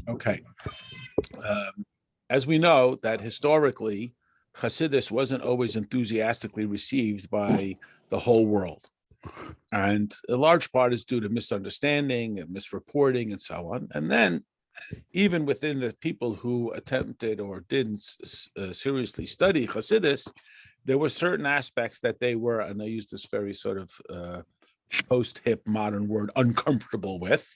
Okay. As we know that historically, Hasidus wasn't always enthusiastically received by the whole world. And a large part is due to misunderstanding and misreporting and so on. And then even within the people who attempted or didn't seriously study Hasidus, there were certain aspects that they were, and I use this very sort of post-hip modern word, uncomfortable with,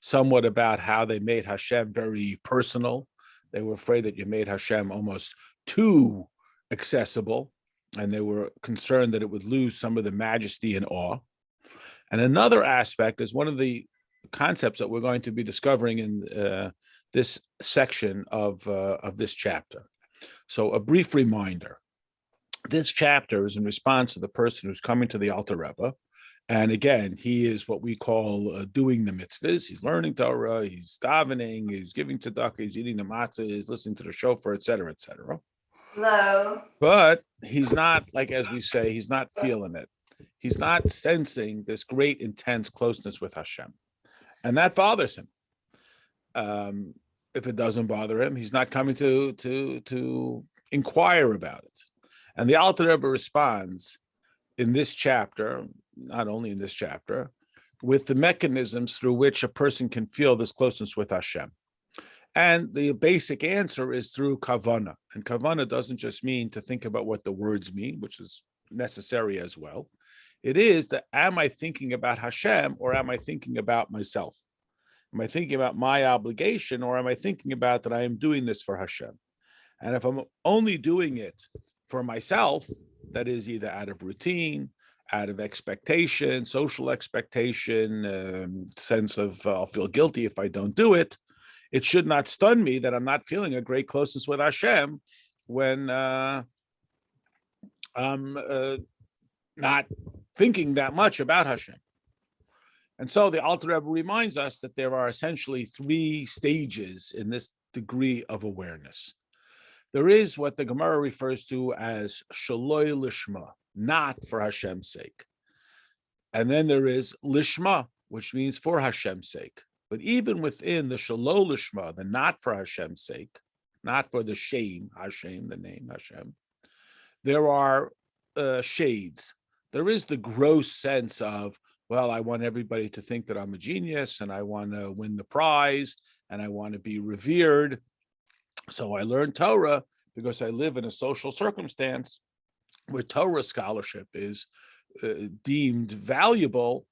somewhat about how they made Hashem very personal. They were afraid that you made Hashem almost too accessible, and they were concerned that it would lose some of the majesty and awe. And another aspect is one of the concepts that we're going to be discovering in this section of this chapter. So a brief reminder. This chapter is in response to the person who's coming to the Alter Rebbe. And again, he is what we call doing the mitzvahs. He's learning Torah, he's davening, he's giving tzedakah, he's eating the matzah, he's listening to the shofar, etc., etc. Hello. But he's not, like as we say, he's not feeling it. He's not sensing this great, intense closeness with Hashem. And that bothers him. If it doesn't bother him, he's not coming to inquire about it. And the Alter Rebbe responds in this chapter, not only in this chapter, with the mechanisms through which a person can feel this closeness with Hashem. And the basic answer is through kavana. And kavana doesn't just mean to think about what the words mean, which is necessary as well. It is that, am I thinking about Hashem or am I thinking about myself? Am I thinking about my obligation or am I thinking about that I am doing this for Hashem? And if I'm only doing it for myself, that is either out of routine, out of expectation, social expectation, sense of I'll feel guilty if I don't do it, it should not stun me that I'm not feeling a great closeness with Hashem when I'm not thinking that much about Hashem. And so the Alter Rebbe reminds us that there are essentially three stages in this degree of awareness. There is what the Gemara refers to as shaloi lishma, not for Hashem's sake. And then there is lishma, which means for Hashem's sake. But even within the shaloi lishma, the not for Hashem's sake, not for the shame, Hashem, the name Hashem, there are shades. There is the gross sense of, well, I want everybody to think that I'm a genius and I want to win the prize and I want to be revered. So I learned Torah because I live in a social circumstance where Torah scholarship is deemed valuable.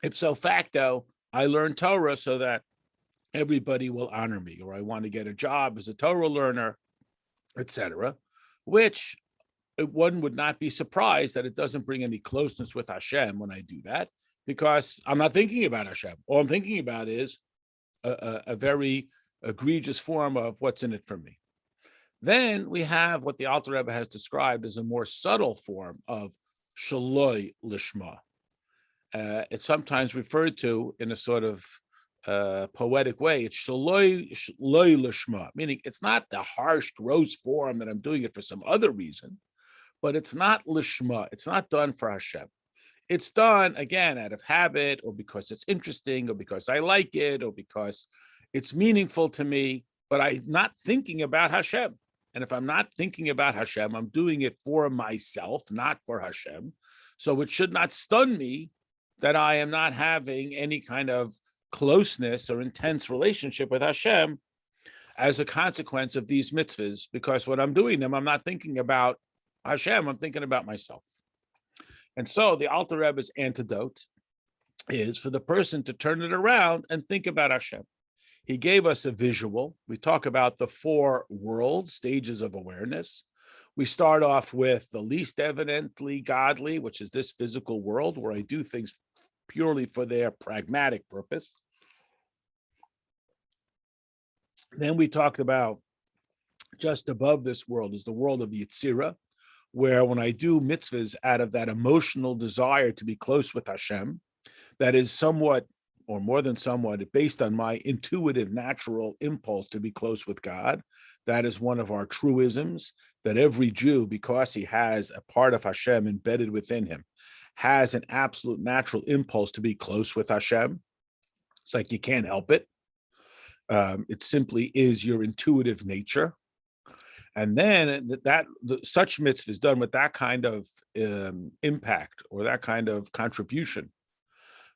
Ipso facto, I learned Torah so that everybody will honor me, or I want to get a job as a Torah learner, etc., which one would not be surprised that it doesn't bring any closeness with Hashem when I do that, because I'm not thinking about Hashem. All I'm thinking about is a very egregious form of what's in it for me. Then we have what the Alter Rebbe has described as a more subtle form of shaloi lishma. It's sometimes referred to in a sort of poetic way. It's shaloi lishma, meaning it's not the harsh, gross form that I'm doing it for some other reason, but it's not lishma. It's not done for Hashem. It's done, again, out of habit or because it's interesting or because I like it or because it's meaningful to me, but I'm not thinking about Hashem. And if I'm not thinking about Hashem, I'm doing it for myself, not for Hashem. So it should not stun me that I am not having any kind of closeness or intense relationship with Hashem as a consequence of these mitzvahs, because when I'm doing them, I'm not thinking about Hashem, I'm thinking about myself. And so the Alter Rebbe's antidote is for the person to turn it around and think about Hashem. He gave us a visual. We talk about the four world stages of awareness. We start off with the least evidently godly, which is this physical world where I do things purely for their pragmatic purpose. Then we talked about just above this world is the world of Yetzirah, where when I do mitzvahs out of that emotional desire to be close with Hashem, that is somewhat or more than somewhat based on my intuitive, natural impulse to be close with God. That is one of our truisms, that every Jew, because he has a part of Hashem embedded within him, has an absolute natural impulse to be close with Hashem. It's like you can't help it. It simply is your intuitive nature. And then such mitzvah is done with that kind of impact or that kind of contribution,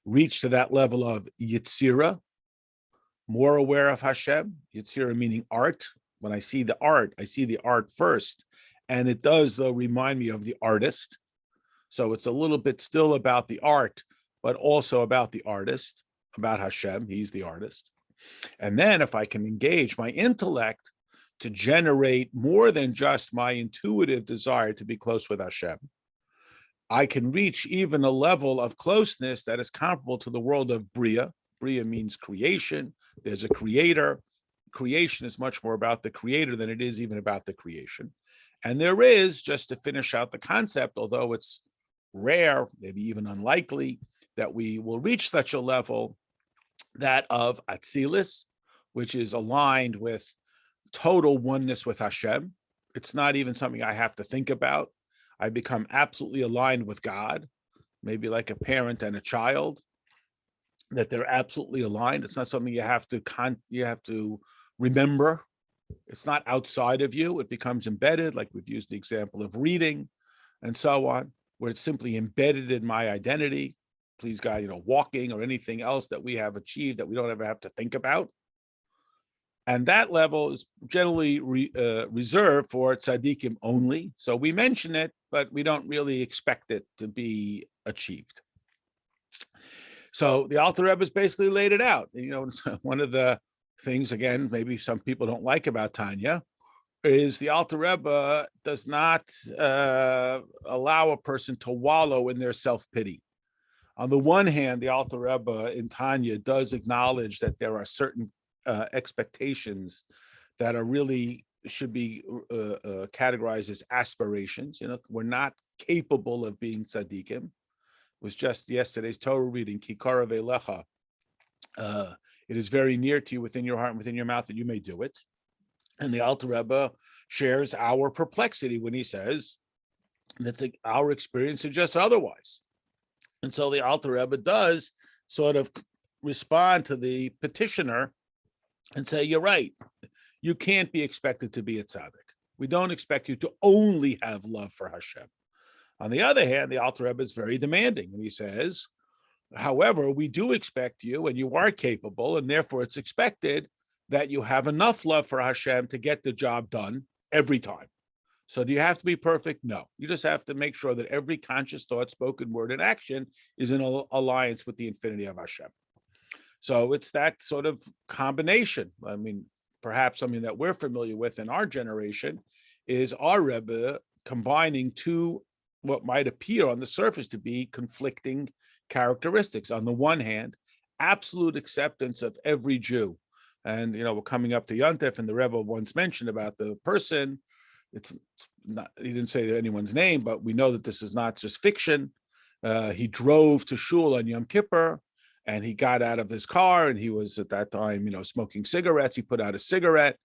reach to that level of Yitzira, more aware of Hashem. Yitzira meaning art. When I see the art first. And it does, though, remind me of the artist. So it's a little bit still about the art, but also about the artist, about Hashem. He's the artist. And then if I can engage my intellect to generate more than just my intuitive desire to be close with Hashem, I can reach even a level of closeness that is comparable to the world of Bria. Bria means creation. There's a creator. Creation is much more about the creator than it is even about the creation. And there is, just to finish out the concept, although it's rare, maybe even unlikely, that we will reach such a level, that of Atzilus, which is aligned with total oneness with Hashem. It's not even something I have to think about. I become absolutely aligned with God, maybe like a parent and a child, that they're absolutely aligned. It's not something you have to remember. It's not outside of you. It becomes embedded, like we've used the example of reading and so on, where it's simply embedded in my identity. Please God, walking or anything else that we have achieved that we don't ever have to think about. And that level is generally reserved for tzaddikim only. So we mention it, but we don't really expect it to be achieved. So the Alter Rebbe has basically laid it out. One of the things, again, maybe some people don't like about Tanya, is the Alter Rebbe does not allow a person to wallow in their self-pity. On the one hand, the Alter Rebbe in Tanya does acknowledge that there are certain expectations that are really should be categorized as aspirations. We're not capable of being tzaddikim. It was just yesterday's Torah reading, Kikara Velecha. It is very near to you, within your heart and within your mouth, that you may do it. And the Alter Rebbe shares our perplexity when he says that our experience suggests otherwise. And so the Alter Rebbe does sort of respond to the petitioner and say, you're right. You can't be expected to be a tzaddik. We don't expect you to only have love for Hashem. On the other hand, the Alter Rebbe is very demanding. And he says, however, we do expect you, and you are capable, and therefore it's expected that you have enough love for Hashem to get the job done every time. So do you have to be perfect? No. You just have to make sure that every conscious thought, spoken word, and action is in alliance with the infinity of Hashem. So it's that sort of combination. I mean, perhaps something that we're familiar with in our generation is our Rebbe combining two, what might appear on the surface to be conflicting characteristics. On the one hand, absolute acceptance of every Jew. And, we're coming up to Yontif, and the Rebbe once mentioned about the person. It's not, he didn't say anyone's name, but we know that this is not just fiction. He drove to shul on Yom Kippur, and he got out of his car, and he was at that time, smoking cigarettes. He put out a cigarette,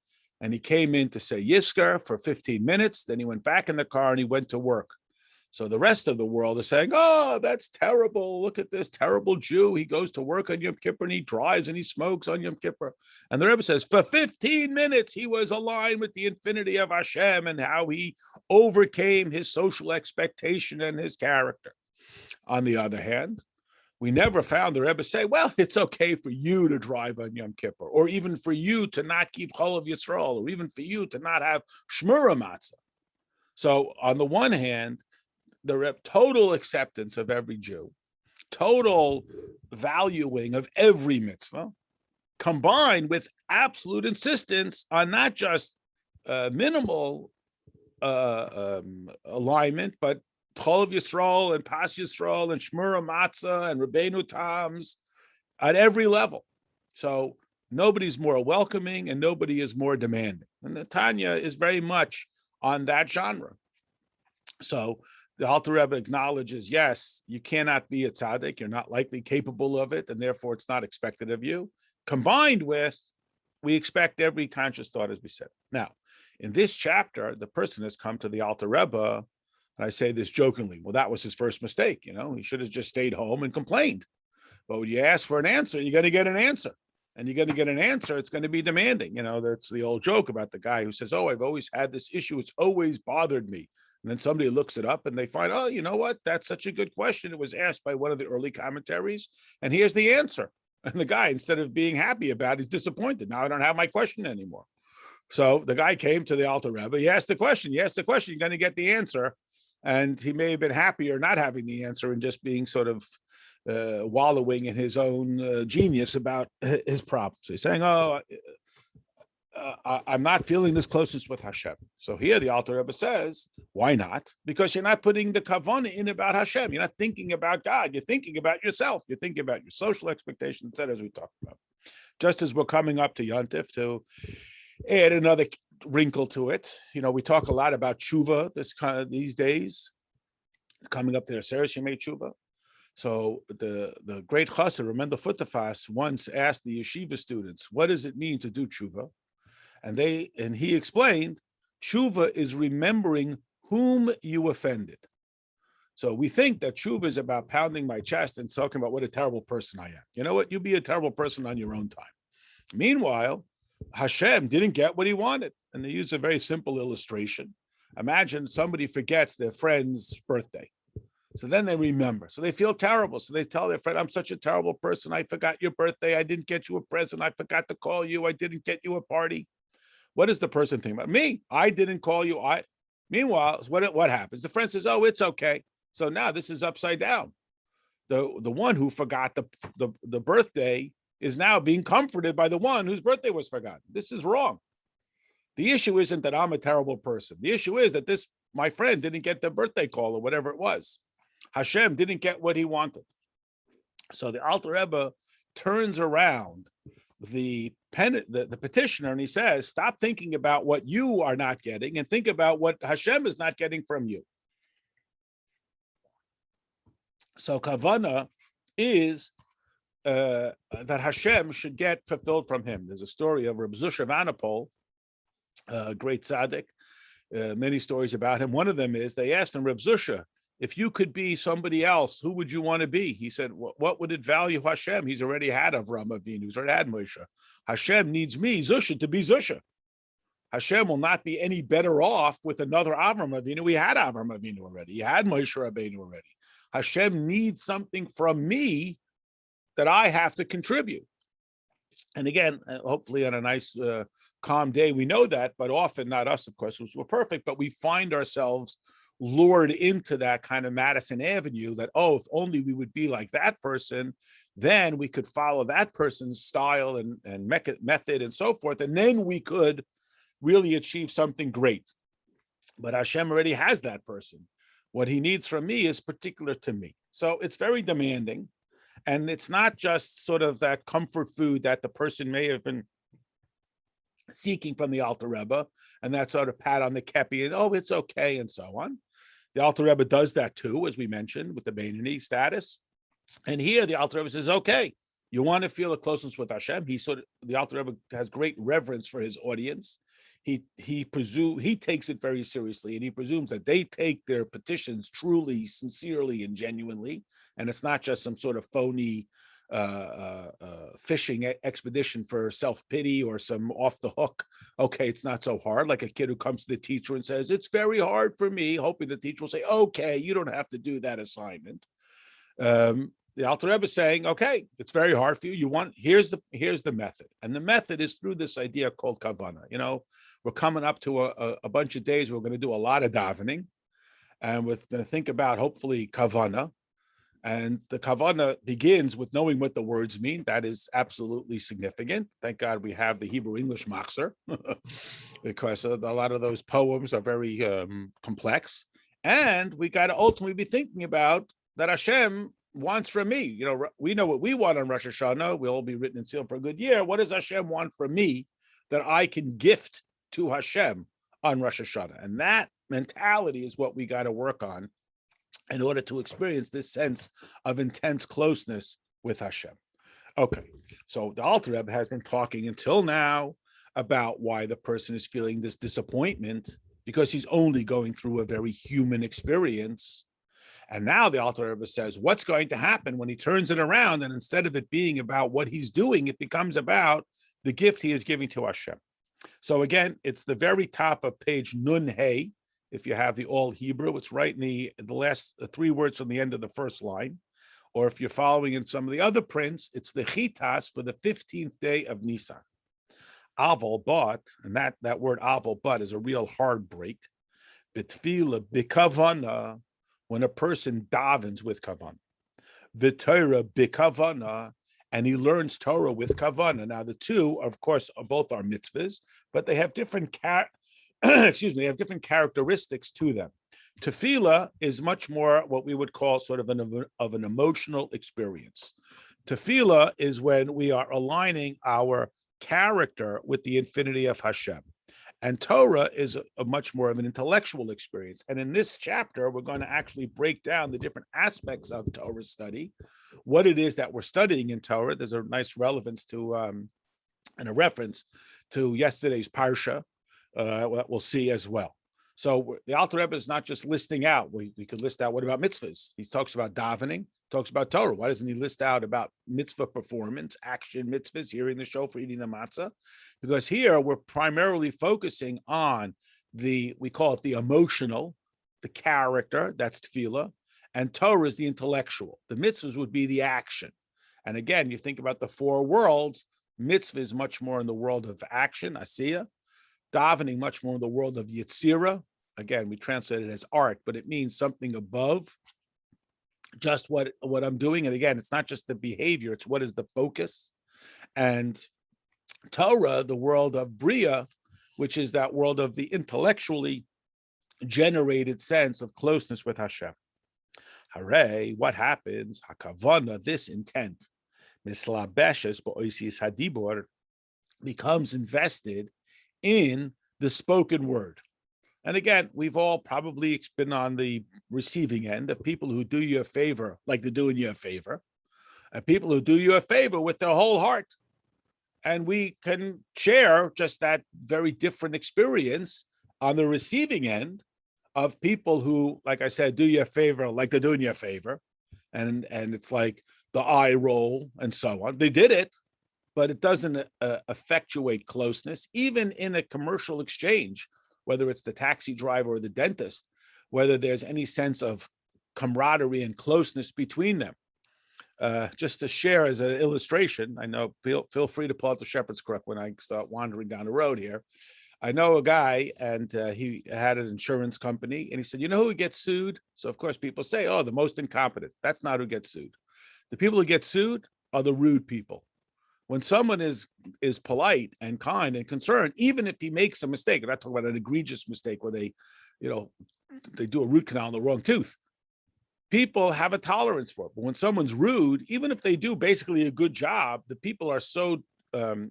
and he came in to say Yisker for 15 minutes. Then he went back in the car, and he went to work. So the rest of the world is saying, oh, that's terrible. Look at this terrible Jew. He goes to work on Yom Kippur, and he drives and he smokes on Yom Kippur. And the Rebbe says, for 15 minutes, he was aligned with the infinity of Hashem and how he overcame his social expectation and his character. On the other hand, we never found the Rebbe say, well, it's okay for you to drive on Yom Kippur, or even for you to not keep Chol of Yisrael, or even for you to not have Shmura Matzah. So on the one hand, the total acceptance of every Jew, total valuing of every mitzvah, combined with absolute insistence on not just minimal alignment, but Chol of Yisrael and Pas Yisrael and Shmura Matzah and Rabbeinu Tams at every level. So nobody's more welcoming and nobody is more demanding. And the Tanya is very much on that genre. So the Alter Rebbe acknowledges, yes, you cannot be a tzaddik. You're not likely capable of it, and therefore it's not expected of you. Combined with, we expect every conscious thought, as we said. Now, in this chapter, the person has come to the Alter Rebbe, and I say this jokingly, well, that was his first mistake. He should have just stayed home and complained. But when you ask for an answer, you're going to get an answer. and you're going to get an answer, it's going to be demanding. That's the old joke about the guy who says, oh, I've always had this issue. It's always bothered me. And then somebody looks it up and they find, oh, you know what? That's such a good question. It was asked by one of the early commentaries. And here's the answer. And the guy, instead of being happy about it, he's disappointed. Now I don't have my question anymore. So the guy came to the Alter Rebbe. He asked the question. You're going to get the answer. And he may have been happier not having the answer and just being sort of wallowing in his own genius about his problems. So he's saying, I'm not feeling this closeness with Hashem. So here the Alter Rebbe says, why not? Because you're not putting the kavanah in about Hashem. You're not thinking about God. You're thinking about yourself. You're thinking about your social expectations, etc., as we talked about. Just as we're coming up to Yontif to add another wrinkle to it. We talk a lot about tshuva these days. Coming up to the Aseret Yemei Tshuva. So the great chassid, Ramendel Futerfas, once asked the yeshiva students, what does it mean to do tshuva? And he explained, tshuva is remembering whom you offended. So we think that tshuva is about pounding my chest and talking about what a terrible person I am. You know what? You be a terrible person on your own time. Meanwhile, Hashem didn't get what he wanted. And they use a very simple illustration. Imagine somebody forgets their friend's birthday. So then they remember. So they feel terrible. So they tell their friend, I'm such a terrible person. I forgot your birthday. I didn't get you a present. I forgot to call you. I didn't get you a party. What does the person think about? Me, I didn't call you. Meanwhile, what happens? The friend says, oh, it's okay. So now this is upside down. The one who forgot the birthday is now being comforted by the one whose birthday was forgotten. This is wrong. The issue isn't that I'm a terrible person. The issue is that my friend didn't get the birthday call or whatever it was. Hashem didn't get what he wanted. So the Alter Rebbe turns around the petitioner and he says, stop thinking about what you are not getting and think about what Hashem is not getting from you. So kavanah is that Hashem should get fulfilled from him. There's a story of Rabbi Zusha Vanapol, a great tzaddik, many stories about him. One of them is they asked him, Rabbi Zusha, if you could be somebody else, who would you want to be? He said, what would it value Hashem? He's already had Avraham Avinu. He's already had Moshe. Hashem needs me, Zusha, to be Zusha. Hashem will not be any better off with another Avraham Avinu. We had Avraham Avinu already. He had Moshe Rabbeinu already. Hashem needs something from me that I have to contribute. And again, hopefully on a nice, calm day, we know that, but often not us, of course, we're perfect, but we find ourselves lured into that kind of Madison Avenue that, oh, if only we would be like that person, then we could follow that person's style and method and so forth, and then we could really achieve something great. But Hashem already has that person. What he needs from me is particular to me. So it's very demanding. And it's not just sort of that comfort food that the person may have been seeking from the Alter Rebbe, and that sort of pat on the kepi and, oh, it's okay, and so on. The Alter Rebbe does that too, as we mentioned, with the Beinoni status. And here the Alter Rebbe says, okay, you want to feel a closeness with Hashem. The Alter Rebbe has great reverence for his audience. He takes it very seriously, and he presumes that they take their petitions truly, sincerely, and genuinely, and it's not just some sort of phony fishing expedition for self-pity or some off the hook. Okay, it's not so hard. Like a kid who comes to the teacher and says, it's very hard for me, hoping the teacher will say, okay, you don't have to do that assignment. The Alter Rebbe is saying, okay, it's very hard for you. Here's the method. And the method is through this idea called kavanah. We're coming up to a bunch of days. We're going to do a lot of davening, and we're going to think about, hopefully, kavanah. And the kavanah begins with knowing what the words mean. That is absolutely significant. Thank God we have the Hebrew-English machzer, because a lot of those poems are very complex. And we got to ultimately be thinking about that Hashem wants from me. We know what we want on Rosh Hashanah. We'll all be written and sealed for a good year. What does Hashem want from me that I can gift to Hashem on Rosh Hashanah? And that mentality is what we got to work on in order to experience this sense of intense closeness with Hashem. Okay, so the Alter Rebbe has been talking until now about why the person is feeling this disappointment, because he's only going through a very human experience. And now the Alter Rebbe says, what's going to happen when he turns it around? And instead of it being about what he's doing, it becomes about the gift he is giving to Hashem. So again, it's the very top of page Nun Hey. If you have the all Hebrew, it's right in the last 3 words from the end of the first line. Or if you're following in some of the other prints, it's the Chitas for the 15th day of Nisan. Aval bat, and that word aval bat is a real hard break. B'tfila b'kavana, when a person davens with kavanah. V'torah b'kavana, and he learns Torah with kavanah. Now the two, of course, both are mitzvahs, but they have different they have different characteristics to them. Tefillah is much more what we would call sort of an emotional experience. Tefillah is when we are aligning our character with the infinity of Hashem. And Torah is a much more of an intellectual experience. And in this chapter, we're going to actually break down the different aspects of Torah study, what it is that we're studying in Torah. There's a nice relevance to and a reference to yesterday's Parsha that we'll see as well. So the Alter Rebbe is not just listing out. We could list out, what about mitzvahs? He talks about davening, talks about Torah. Why doesn't he list out about mitzvah performance, action mitzvahs, hearing the shofar, eating the matzah? Because here we're primarily focusing on we call it the emotional, the character, that's tefillah, and Torah is the intellectual. The mitzvahs would be the action. And again, you think about the 4 worlds, mitzvah is much more in the world of action, asiyah, davening much more in the world of Yetzirah. Again, we translate it as art, but it means something above just what I'm doing. And again, it's not just the behavior, it's what is the focus. And Torah, the world of Bria, which is that world of the intellectually generated sense of closeness with Hashem. Hooray, what happens? Hakavana, this intent, mislabeshes ba'oisis hadibor, becomes invested in the spoken word. And again, we've all probably been on the receiving end of people who do you a favor, like they're doing you a favor, and people who do you a favor with their whole heart. And we can share just that very different experience on the receiving end of people who, like I said, do you a favor, like they're doing you a favor. And it's like the eye roll and so on. They did it, but it doesn't effectuate closeness, even in a commercial exchange, whether it's the taxi driver or the dentist, whether there's any sense of camaraderie and closeness between them. Just to share as an illustration, I know, feel free to pull out the shepherd's crook when I start wandering down the road here. I know a guy, and he had an insurance company, and he said, you know who gets sued? So of course people say, oh, the most incompetent. That's not who gets sued. The people who get sued are the rude people. When someone is polite and kind and concerned, even if he makes a mistake, I'm not talking about an egregious mistake where they do a root canal on the wrong tooth. People have a tolerance for it. But when someone's rude, even if they do basically a good job, the people are so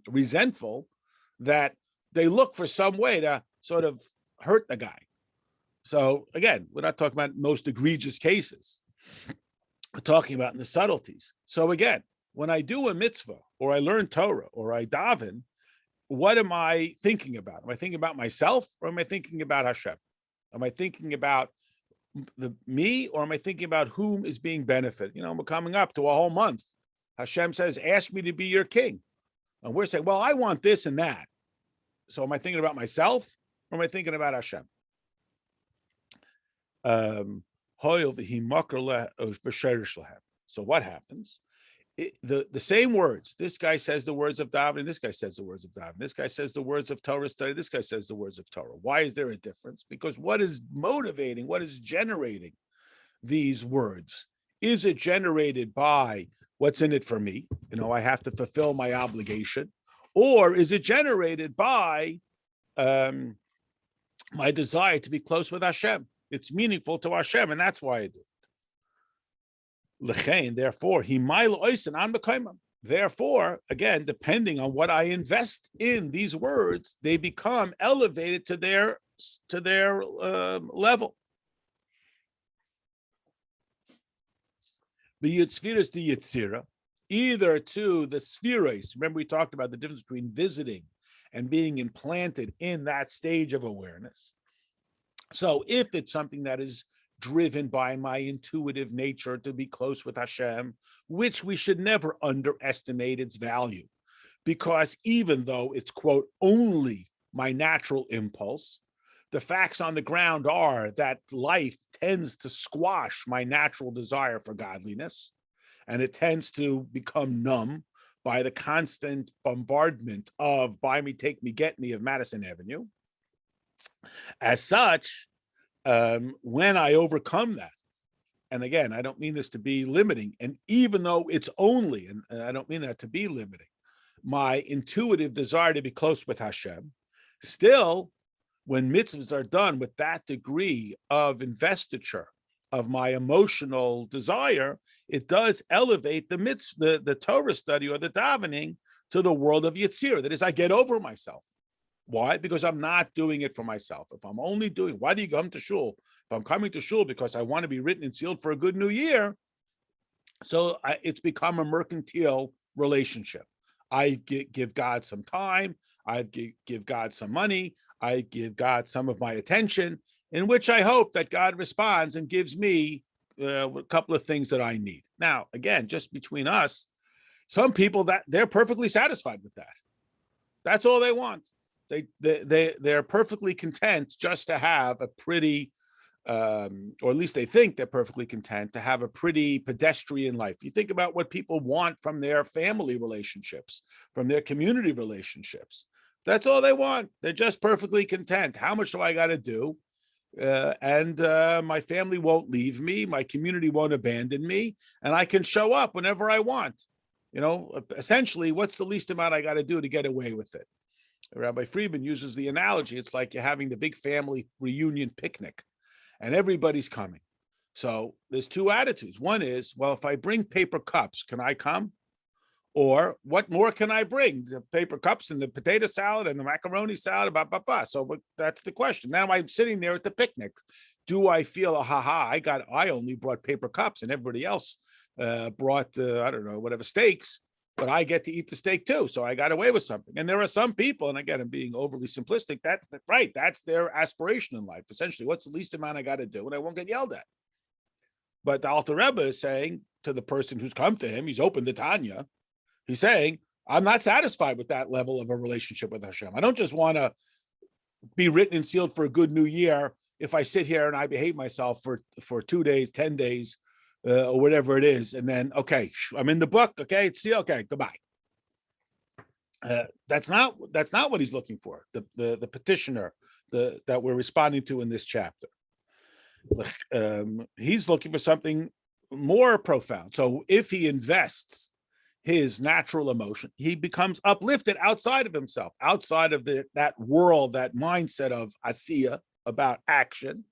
resentful that they look for some way to sort of hurt the guy. So again, we're not talking about most egregious cases. We're talking about in the subtleties. So again, when I do a mitzvah or I learn Torah or I daven, what am I thinking about? Am I thinking about myself or am I thinking about Hashem? Am I thinking about me or am I thinking about whom is being benefited? You know, we're coming up to a whole month. Hashem says, ask me to be your king. And we're saying, well, I want this and that. So am I thinking about myself or am I thinking about Hashem? So what happens? The same words. This guy says the words of davening. This guy says the words of davening. This guy says the words of Torah study. This guy says the words of Torah. Why is there a difference? Because what is motivating, what is generating these words? Is it generated by what's in it for me? You know, I have to fulfill my obligation. Or is it generated by my desire to be close with Hashem? It's meaningful to Hashem, and that's why I do it. Therefore, again, depending on what I invest in these words, they become elevated to their level. The Yitzfiras the Yitzira, either to the spheres. Remember, we talked about the difference between visiting and being implanted in that stage of awareness. So if it's something that is driven by my intuitive nature to be close with Hashem, which we should never underestimate its value. Because even though it's, quote, only my natural impulse, the facts on the ground are that life tends to squash my natural desire for godliness, and it tends to become numb by the constant bombardment of buy me, take me, get me of Madison Avenue. As such, when I overcome that, and again, I don't mean this to be limiting, and even though it's only, and I don't mean that to be limiting, my intuitive desire to be close with Hashem, still, when mitzvahs are done with that degree of investiture of my emotional desire, it does elevate the mitzvah, the Torah study or the davening to the world of Yetzirah. That is, I get over myself. Why? Because I'm not doing it for myself. If I'm only doing, why do you come to shul? If I'm coming to shul because I want to be written and sealed for a good new year, so it's become a mercantile relationship. I give God some time, I give God some money, I give God some of my attention, in which I hope that God responds and gives me a couple of things that I need. Now, again, just between us, some people that they're perfectly satisfied with that. That's all they want. They're perfectly content just to have a pretty, or at least they think they're perfectly content to have a pretty pedestrian life. You think about what people want from their family relationships, from their community relationships. That's all they want. They're just perfectly content. How much do I got to do? And my family won't leave me. My community won't abandon me. And I can show up whenever I want. You know, essentially, what's the least amount I got to do to get away with it? Rabbi Friedman uses the analogy. It's like you're having the big family reunion picnic and everybody's coming. So there's two attitudes. One is, well, if I bring paper cups, can I come? Or what more can I bring? The paper cups and the potato salad and the macaroni salad, So that's the question. Now I'm sitting there at the picnic. Do I feel, I only brought paper cups and everybody else brought, I don't know, whatever steaks, but I get to eat the steak too. So I got away with something. And there are some people, and again, I'm being overly simplistic, right, that's their aspiration in life. Essentially, what's the least amount I got to do and I won't get yelled at? But the Alter Rebbe is saying to the person who's come to him, he's opened the Tanya, he's saying, I'm not satisfied with that level of a relationship with Hashem. I don't just want to be written and sealed for a good new year if I sit here and I behave myself for 2 days, 10 days, or whatever it is. And then, okay, I'm in the book. Okay, it's still okay. Goodbye. That's not what he's looking for. The petitioner that we're responding to in this chapter. He's looking for something more profound. So if he invests his natural emotion, he becomes uplifted outside of himself, outside of that world, that mindset of asiya, about action,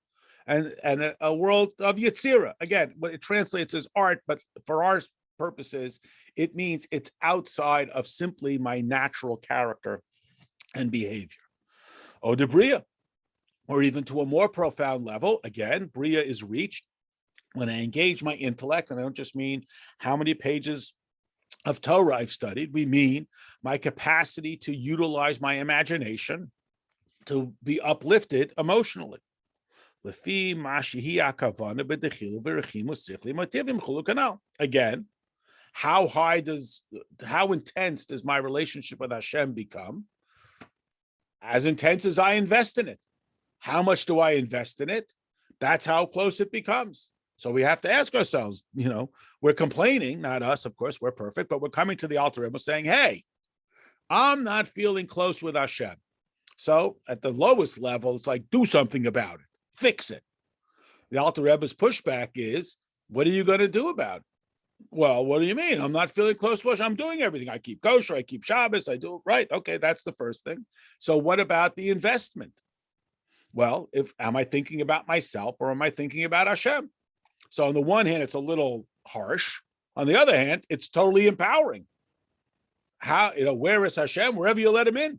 and a world of Yetzirah. Again, what it translates as art, but for our purposes, it means it's outside of simply my natural character and behavior. Or the Bria, or even to a more profound level. Again, Bria is reached when I engage my intellect, and I don't just mean how many pages of Torah I've studied. We mean my capacity to utilize my imagination to be uplifted emotionally. Again, how intense does my relationship with Hashem become? As intense as I invest in it. How much do I invest in it? That's how close it becomes. So we have to ask ourselves, we're complaining, not us, of course, we're perfect, but we're coming to the Alter Rebbe saying, hey, I'm not feeling close with Hashem. So at the lowest level, it's like, do something about it, fix it. The Alter Rebbe's pushback is, what are you going to do about it? Well, what do you mean? I'm not feeling close with Hashem. I'm doing everything. I keep kosher, I keep Shabbos, I do it right. Okay, that's the first thing. So what about the investment? Well, am I thinking about myself or am I thinking about Hashem? So on the one hand, it's a little harsh. On the other hand, it's totally empowering. How, where is Hashem? Wherever you let him in.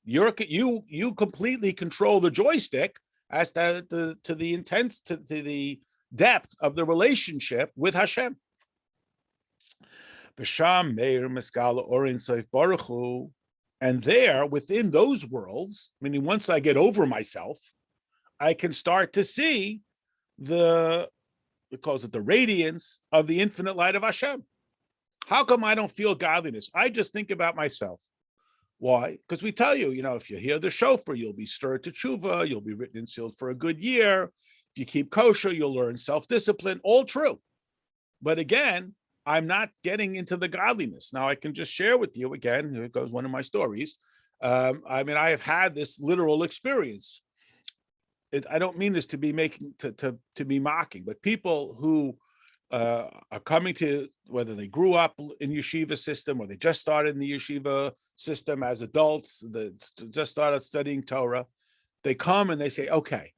You completely control the joystick as to the intense, to the depth of the relationship with Hashem. And there, within those worlds, meaning once I get over myself, I can start to see it calls it the radiance of the infinite light of Hashem. How come I don't feel godliness? I just think about myself. Why? Because we tell you, if you hear the shofar, you'll be stirred to tshuva, you'll be written and sealed for a good year. If you keep kosher, you'll learn self-discipline. All true. But again, I'm not getting into the godliness. Now I can just share with you again, here goes one of my stories. I have had this literal experience. I don't mean this to be to be mocking, but people who are coming to, whether they grew up in yeshiva system or they just started in the yeshiva system as adults, that just started studying Torah, they come and they say, okay,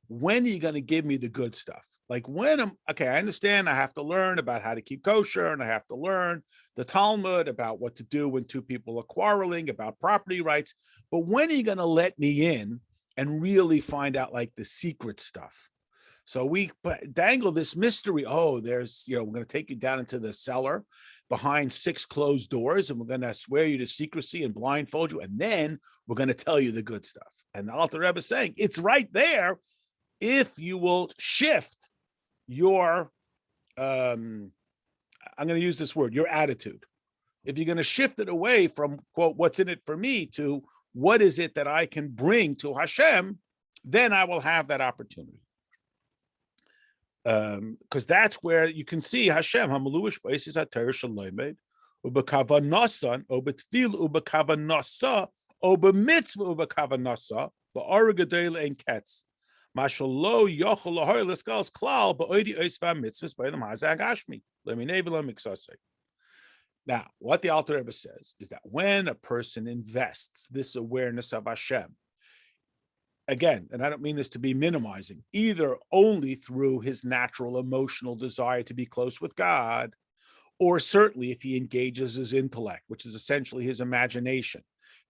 when are you going to give me the good stuff? Like I understand I have to learn about how to keep kosher, and I have to learn the Talmud about what to do when two people are quarreling about property rights. But when are you going to let me in and really find out like the secret stuff? So we dangle this mystery. Oh, we're going to take you down into the cellar behind 6 closed doors, and we're going to swear you to secrecy and blindfold you. And then we're going to tell you the good stuff. And the Alter Rebbe is saying it's right there. If you will shift your, I'm going to use this word, your attitude. If you're going to shift it away from, quote, what's in it for me to what is it that I can bring to Hashem, then I will have that opportunity. Because that's where you can see Hashem, Hamaluish basis HaTorah Shalomed, Ubekavanasan, Ubetfil Ubekavanasa, Ubemitzvah Ubekavanasa, Ba'aragadele and Ketz. Mashalo Yochel Lahoy Leskals Klal, Ba'odi Oisva Mitzvahs by the Mazag Ashmi. Leminevila Mixose. Now, what the Alter Rebbe says is that when a person invests this awareness of Hashem, again, and I don't mean this to be minimizing, either only through his natural emotional desire to be close with God, or certainly if he engages his intellect, which is essentially his imagination,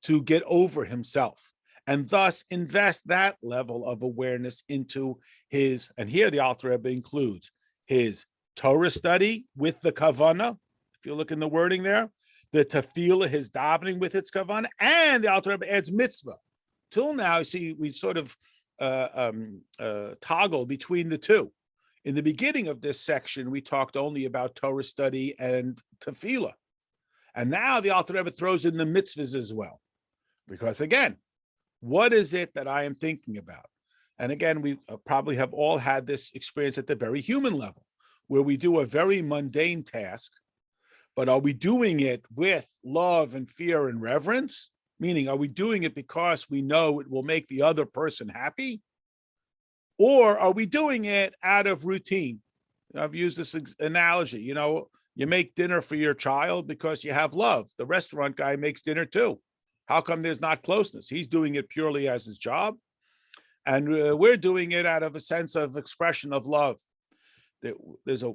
to get over himself, and thus invest that level of awareness into his, and here the Alter Rebbe includes his Torah study with the kavanah, if you look in the wording there, the tefillah, his davening with its kavanah, and the Alter Rebbe adds mitzvah. Till now, you see, we sort of toggle between the two. In the beginning of this section, we talked only about Torah study and tefillah. And now the Alter Rebbe throws in the mitzvahs as well. Because again, what is it that I am thinking about? And again, we probably have all had this experience at the very human level, where we do a very mundane task, but are we doing it with love and fear and reverence? Meaning, are we doing it because we know it will make the other person happy? Or are we doing it out of routine? I've used this analogy. You make dinner for your child because you have love. The restaurant guy makes dinner too. How come there's not closeness? He's doing it purely as his job. And we're doing it out of a sense of expression of love. There's a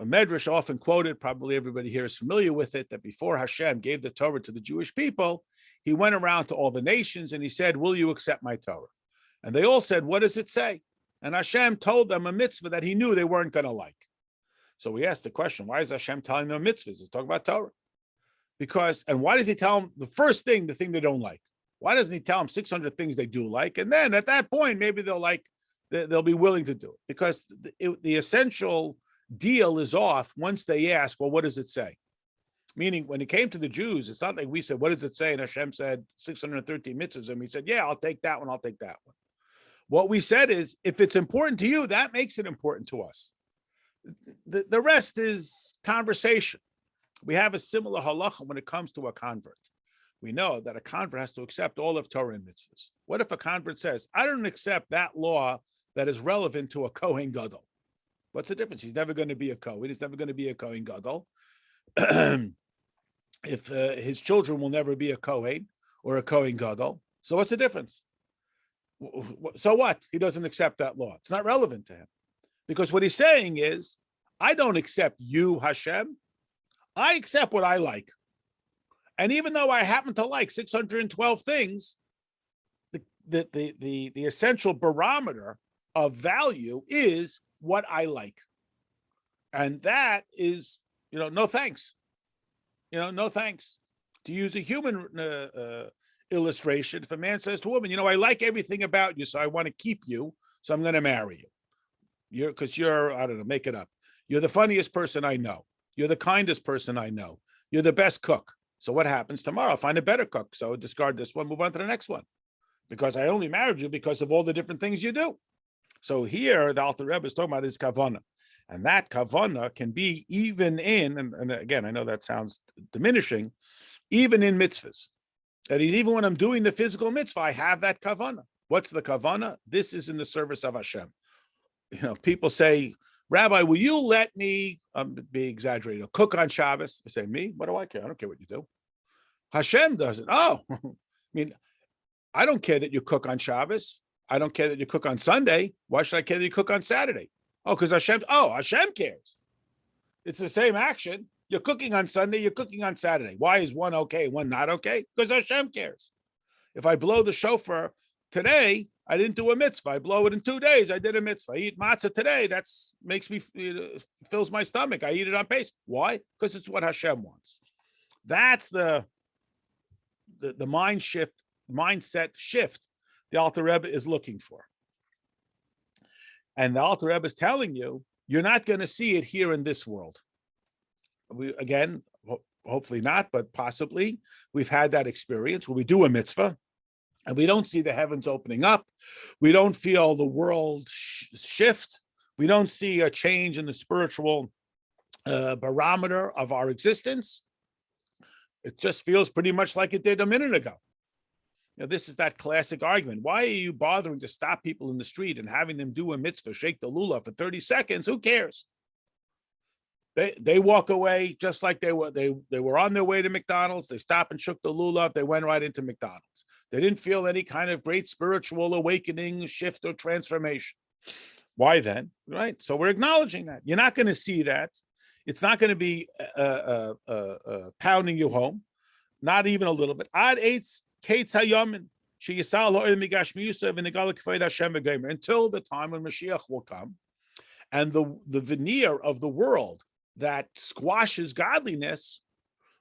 medrash often quoted, probably everybody here is familiar with it, that before Hashem gave the Torah to the Jewish people, he went around to all the nations and he said, will you accept my Torah? And they all said, what does it say? And Hashem told them a mitzvah that he knew they weren't going to like. So we asked the question, why is Hashem telling them mitzvahs? Let's talk about Torah. And why does he tell them the first thing, the thing they don't like? Why doesn't he tell them 600 things they do like? And then at that point, maybe they'll be willing to do it. Because the essential deal is off once they ask, well, what does it say? Meaning, when it came to the Jews, it's not like we said, what does it say? And Hashem said 613 mitzvahs. And we said, yeah, I'll take that one. I'll take that one. What we said is, if it's important to you, that makes it important to us. The rest is conversation. We have a similar halacha when it comes to a convert. We know that a convert has to accept all of Torah and mitzvahs. What if a convert says, I don't accept that law that is relevant to a Kohen Gadol? What's the difference? He's never going to be a Kohen. He's never going to be a Kohen Gadol. If his children will never be a Kohen or a Kohen Gadol. So what's the difference? So what? He doesn't accept that law. It's not relevant to him. Because what he's saying is, I don't accept you, Hashem. I accept what I like. And even though I happen to like 612 things, the essential barometer of value is what I like. And that is, no thanks. No thanks. To use a human illustration, if a man says to a woman, I like everything about you, so I want to keep you, so I'm going to marry you. you're, I don't know, make it up. You're the funniest person I know. You're the kindest person I know. You're the best cook. So what happens tomorrow? I'll find a better cook. So discard this one, move on to the next one. Because I only married you because of all the different things you do. So here, the Alter Rebbe is talking about his kavanah. And that kavanah can be even in, and again, I know that sounds diminishing, even in mitzvahs. That even when I'm doing the physical mitzvah, I have that kavanah. What's the kavanah? This is in the service of Hashem. People say, Rabbi, will you let me, be exaggerated, cook on Shabbos? I say, me? What do I care? I don't care what you do. Hashem does it. Oh, I mean, I don't care that you cook on Shabbos. I don't care that you cook on Sunday. Why should I care that you cook on Saturday? Oh, because Hashem cares. It's the same action. You're cooking on Sunday, you're cooking on Saturday. Why is one okay, one not okay? Because Hashem cares. If I blow the shofar today, I didn't do a mitzvah. I blow it in 2 days, I did a mitzvah. I eat matzah today, that's makes me, fills my stomach. I eat it on Pesach. Why? Because it's what Hashem wants. That's the mindset shift the Alter Rebbe is looking for. And the Alter Rebbe is telling you, you're not going to see it here in this world. Again, hopefully not, but possibly we've had that experience where we do a mitzvah and we don't see the heavens opening up. We don't feel the world shift. We don't see a change in the spiritual barometer of our existence. It just feels pretty much like it did a minute ago. This is that classic argument. Why are you bothering to stop people in the street and having them do a mitzvah, shake the lulav for 30 seconds? Who cares? They walk away just like they were on their way to McDonald's. They stopped and shook the lulav. They went right into McDonald's. They didn't feel any kind of great spiritual awakening, shift, or transformation. Why then? Right? So we're acknowledging that. You're not going to see that. It's not going to be pounding you home. Not even a little bit. Ad eitz Kates Hayamin, until the time when Mashiach will come, and the veneer of the world that squashes godliness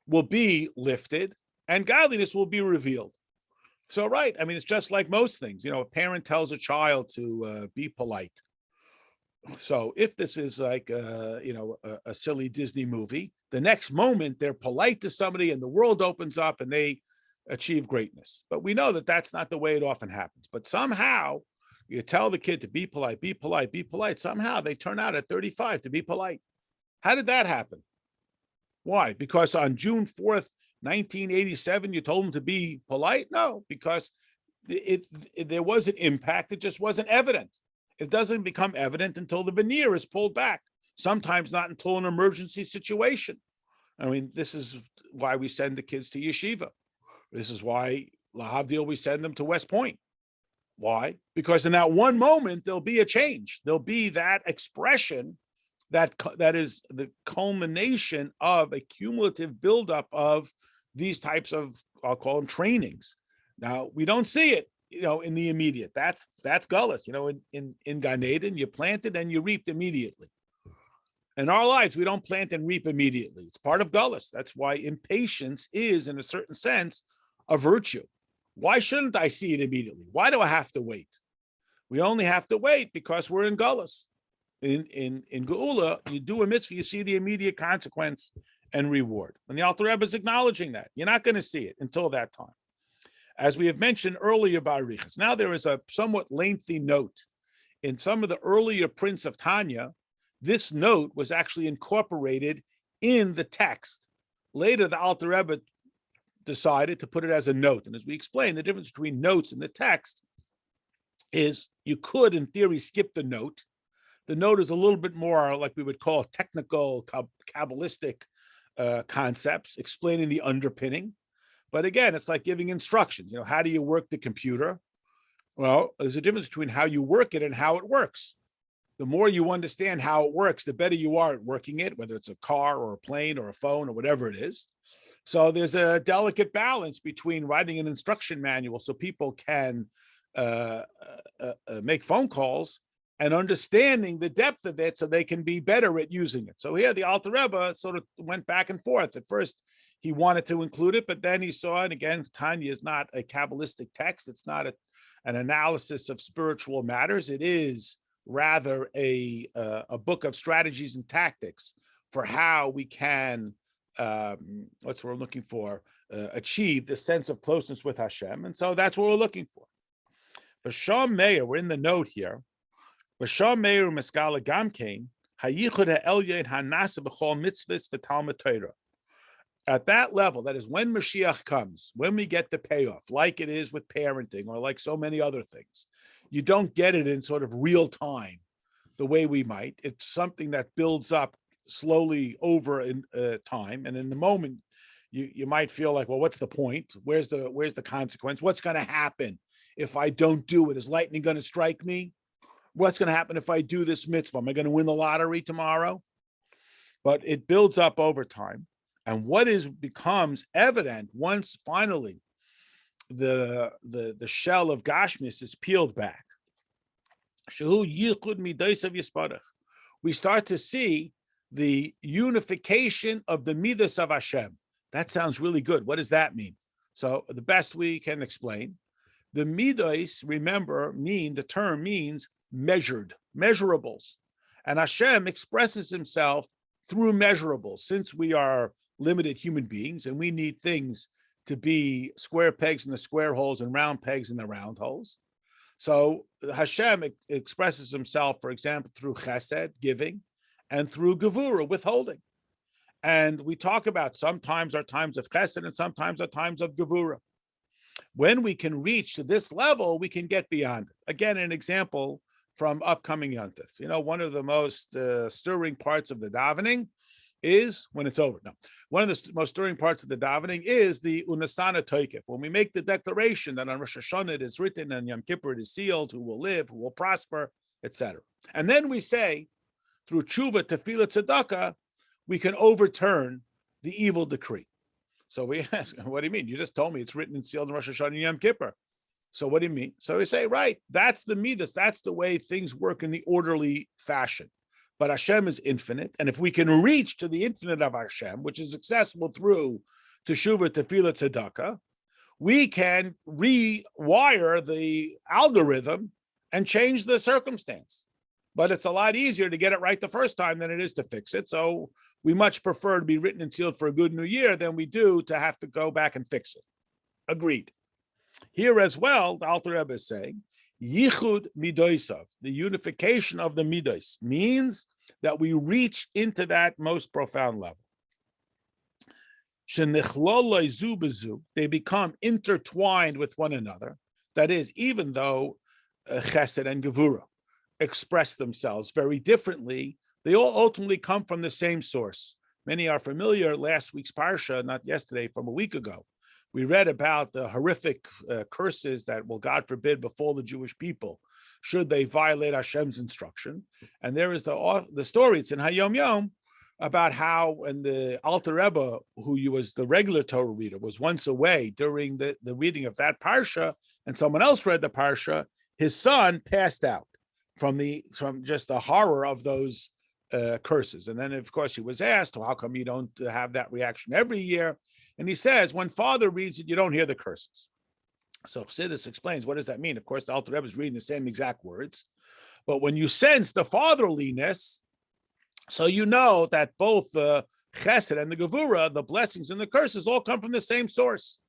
will be lifted, and godliness will be revealed. So, right, I mean, it's just like most things. A parent tells a child to be polite. So, if this is like a silly Disney movie, the next moment they're polite to somebody, and the world opens up, and they achieve greatness. But we know that that's not the way it often happens. But somehow you tell the kid to be polite, be polite, be polite. Somehow they turn out at 35 to be polite. How did that happen? Why? Because on June 4th, 1987, you told them to be polite? No, because there was an impact. It just wasn't evident. It doesn't become evident until the veneer is pulled back. Sometimes not until an emergency situation. I mean, this is why we send the kids to yeshiva. This is why, lahavdil, we send them to West Point. Why? Because in that one moment, there'll be a change. There'll be that expression that is the culmination of a cumulative buildup of these types of, I'll call them trainings. Now, we don't see it, in the immediate. That's gullus. In Gan Eden, you planted and you reaped immediately. In our lives, we don't plant and reap immediately. It's part of gullus. That's why impatience is, in a certain sense, a virtue. Why shouldn't I see it immediately? Why do I have to wait? We only have to wait because we're in gullus. In Geula, you do a mitzvah, you see the immediate consequence and reward. And the Alter Rebbe is acknowledging that. You're not going to see it until that time. As we have mentioned earlier by Arichas. Now there is a somewhat lengthy note. In some of the earlier prints of Tanya, this note was actually incorporated in the text. Later, the Alter Rebbe decided to put it as a note. And as we explained, the difference between notes and the text is you could, in theory, skip the note. The note is a little bit more like we would call technical, Kabbalistic concepts, explaining the underpinning. But again, it's like giving instructions. How do you work the computer? Well, there's a difference between how you work it and how it works. The more you understand how it works, the better you are at working it, whether it's a car or a plane or a phone or whatever it is. So there's a delicate balance between writing an instruction manual so people can make phone calls and understanding the depth of it so they can be better at using it. So here the Alter Rebbe sort of went back and forth. At first, he wanted to include it, but then he saw, and again, Tanya is not a Kabbalistic text. It's not an analysis of spiritual matters. It is rather a book of strategies and tactics for how we can, what's what we're looking for, achieve the sense of closeness with Hashem. And so that's what we're looking for. B'Sham Meir, we're in the note here. B'Sham Meir Meskala Gamkein, Hayichud Ha'elyon Hanasa B'chol Mitzvahs V'Talmud Torah. At that level, that is when Mashiach comes, when we get the payoff, like it is with parenting or like so many other things, you don't get it in sort of real time the way we might. It's something that builds up slowly over in time. And in the moment, you might feel like, well, what's the point? Where's the consequence? What's going to happen if I don't do it? Is lightning going to strike me? What's going to happen if I do this mitzvah? Am I going to win the lottery tomorrow? But it builds up over time. And what becomes evident once finally the shell of Gashmis is peeled back, we start to see the unification of the midas of Hashem. That sounds really good. What does that mean? So the best we can explain, the midas, remember, the term means measured, measurables. And Hashem expresses himself through measurables. Since we are limited human beings and we need things to be square pegs in the square holes and round pegs in the round holes. So Hashem expresses himself, for example, through chesed, giving, and through gevura, withholding. And we talk about sometimes are times of chesed and sometimes are times of gevura. When we can reach to this level, we can get beyond it. Again, an example from upcoming Yontif. You know, one of the most stirring parts of the davening is when it's over. No, one of the most stirring parts of the davening is the Unasana Toikef. When we make the declaration that on Rosh Hashanah it is written and Yom Kippur it is sealed, who will live, who will prosper, etc. And then we say, through tshuva, tefillah, tzedakah, we can overturn the evil decree. So we ask, what do you mean? You just told me it's written and sealed in Rosh Hashanah and Yom Kippur. So what do you mean? So we say, right, that's the midas, that's the way things work in the orderly fashion. But Hashem is infinite. And if we can reach to the infinite of Hashem, which is accessible through Teshuvah, Tefillah, Tzedakah, we can rewire the algorithm and change the circumstance. But it's a lot easier to get it right the first time than it is to fix it. So we much prefer to be written and sealed for a good new year than we do to have to go back and fix it. Agreed. Here as well, the Alter Rebbe is saying, Yichud Midosav, the unification of the Midos, means that we reach into that most profound level. They become intertwined with one another. That is, even though Chesed and Gevura express themselves very differently, they all ultimately come from the same source. Many are familiar, last week's Parsha, not yesterday, from a week ago, we read about the horrific curses that will, God forbid, befall the Jewish people should they violate Hashem's instruction. And there is the story, it's in Hayom Yom, about how when the Alter Rebbe, who was the regular Torah reader, was once away during the reading of that Parsha, and someone else read the Parsha, his son passed out from just the horror of those curses. And then, of course, he was asked, well, how come you don't have that reaction every year? And he says, when Father reads it, you don't hear the curses. So Chassidus explains, what does that mean? Of course, the Alter Rebbe is reading the same exact words. But when you sense the fatherliness, so you know that both the Chesed and the Gevura, the blessings and the curses, all come from the same source.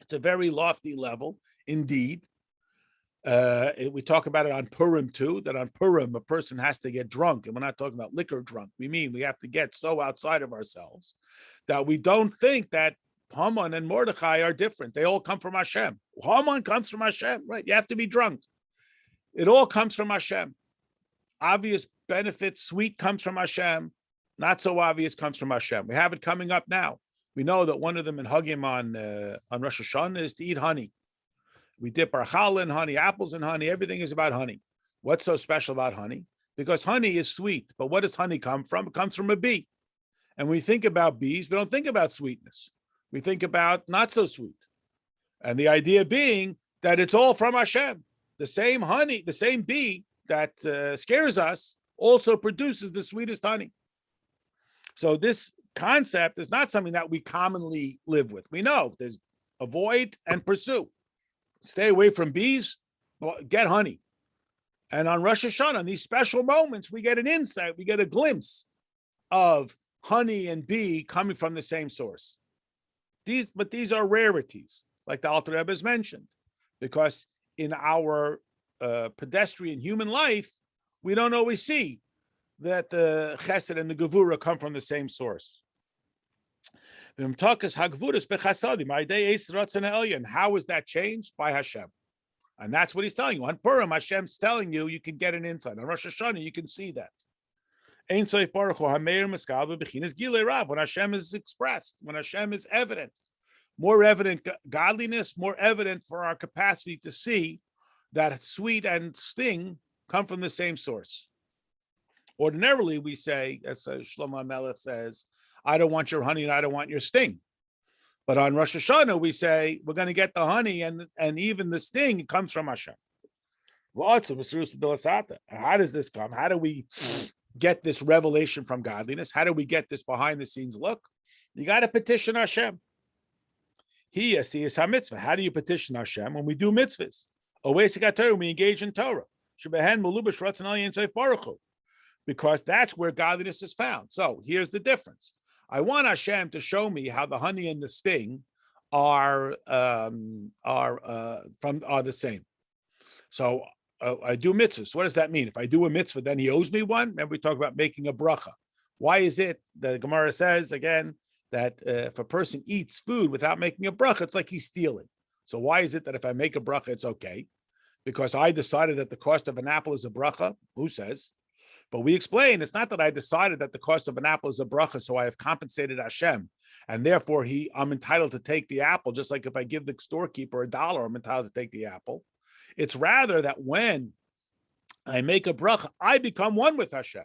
It's a very lofty level, indeed. We talk about it on Purim too, that on Purim a person has to get drunk, and we're not talking about liquor drunk. We mean we have to get so outside of ourselves that we don't think that Haman and Mordechai are different. They all come from Hashem. Haman comes from Hashem, right? You have to be drunk. It all comes from Hashem. Obvious benefits, sweet comes from Hashem. Not so obvious comes from Hashem. We have it coming up now. We know that one of them in Hagim on Rosh Hashanah is to eat honey. We dip our challah in honey, apples in honey. Everything is about honey. What's so special about honey? Because honey is sweet. But what does honey come from? It comes from a bee. And when we think about bees, we don't think about sweetness. We think about not so sweet. And the idea being that it's all from Hashem. The same honey, the same bee that scares us also produces the sweetest honey. So this concept is not something that we commonly live with. We know there's avoid and pursue. Stay away from bees, get honey. And on Rosh Hashanah, in these special moments, we get an insight, we get a glimpse of honey and bee coming from the same source. But these are rarities, like the Alter Rebbe has mentioned, because in our pedestrian human life, we don't always see that the chesed and the gevura come from the same source. And how is that changed? By Hashem. And that's what he's telling you. On Purim, Hashem's telling you, you can get an insight. On Rosh Hashanah, you can see that. When Hashem is expressed, when Hashem is evident, more evident godliness, more evident for our capacity to see that sweet and sting come from the same source. Ordinarily, we say, as Shlomo Melech says, I don't want your honey and I don't want your sting. But on Rosh Hashanah, we say, we're going to get the honey and even the sting comes from Hashem. How does this come? How do we get this revelation from godliness? How do we get this behind the scenes look? You got to petition Hashem. He sees mitzvah. How do you petition Hashem? When we do mitzvahs. When we engage in Torah. Because that's where godliness is found. So here's the difference. I want Hashem to show me how the honey and the sting are the same. So I do mitzvahs. What does that mean? If I do a mitzvah, then he owes me one. Remember, we talk about making a bracha. Why is it the Gemara says again that if a person eats food without making a bracha, it's like he's stealing? So why is it that if I make a bracha, it's okay? Because I decided that the cost of an apple is a bracha. Who says? But we explain, it's not that I decided that the cost of an apple is a bracha, so I have compensated Hashem, and therefore I'm entitled to take the apple, just like if I give the storekeeper $1, I'm entitled to take the apple. It's rather that when I make a bracha, I become one with Hashem.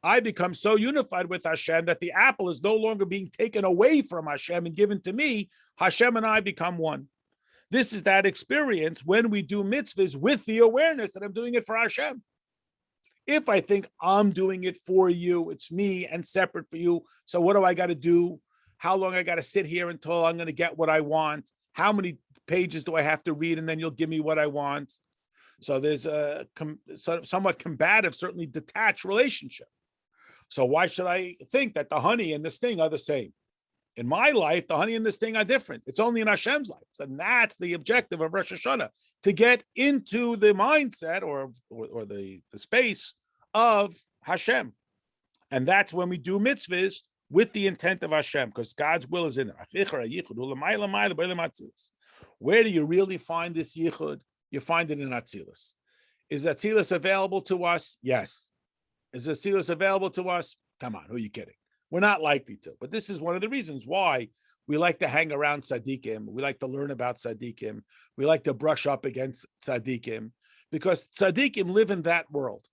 I become so unified with Hashem that the apple is no longer being taken away from Hashem and given to me. Hashem and I become one. This is that experience when we do mitzvahs with the awareness that I'm doing it for Hashem. If I think I'm doing it for you, it's me and separate for you. So what do I got to do? How long I got to sit here until I'm going to get what I want? How many pages do I have to read? And then you'll give me what I want. So there's a somewhat combative, certainly detached relationship. So why should I think that the honey and the sting are the same? In my life, the honey and the sting are different. It's only in Hashem's life. And that's the objective of Rosh Hashanah, to get into the mindset or the space of Hashem. And that's when we do mitzvahs with the intent of Hashem, because God's will is in it. Where do you really find this yichud? You find it in Atzilus. Is Atzilus available to us? Yes. Is Atzilus available to us? Come on, who are you kidding? We're not likely to, but this is one of the reasons why we like to hang around tzaddikim. We like to learn about tzaddikim. We like to brush up against tzaddikim, because tzaddikim live in that world.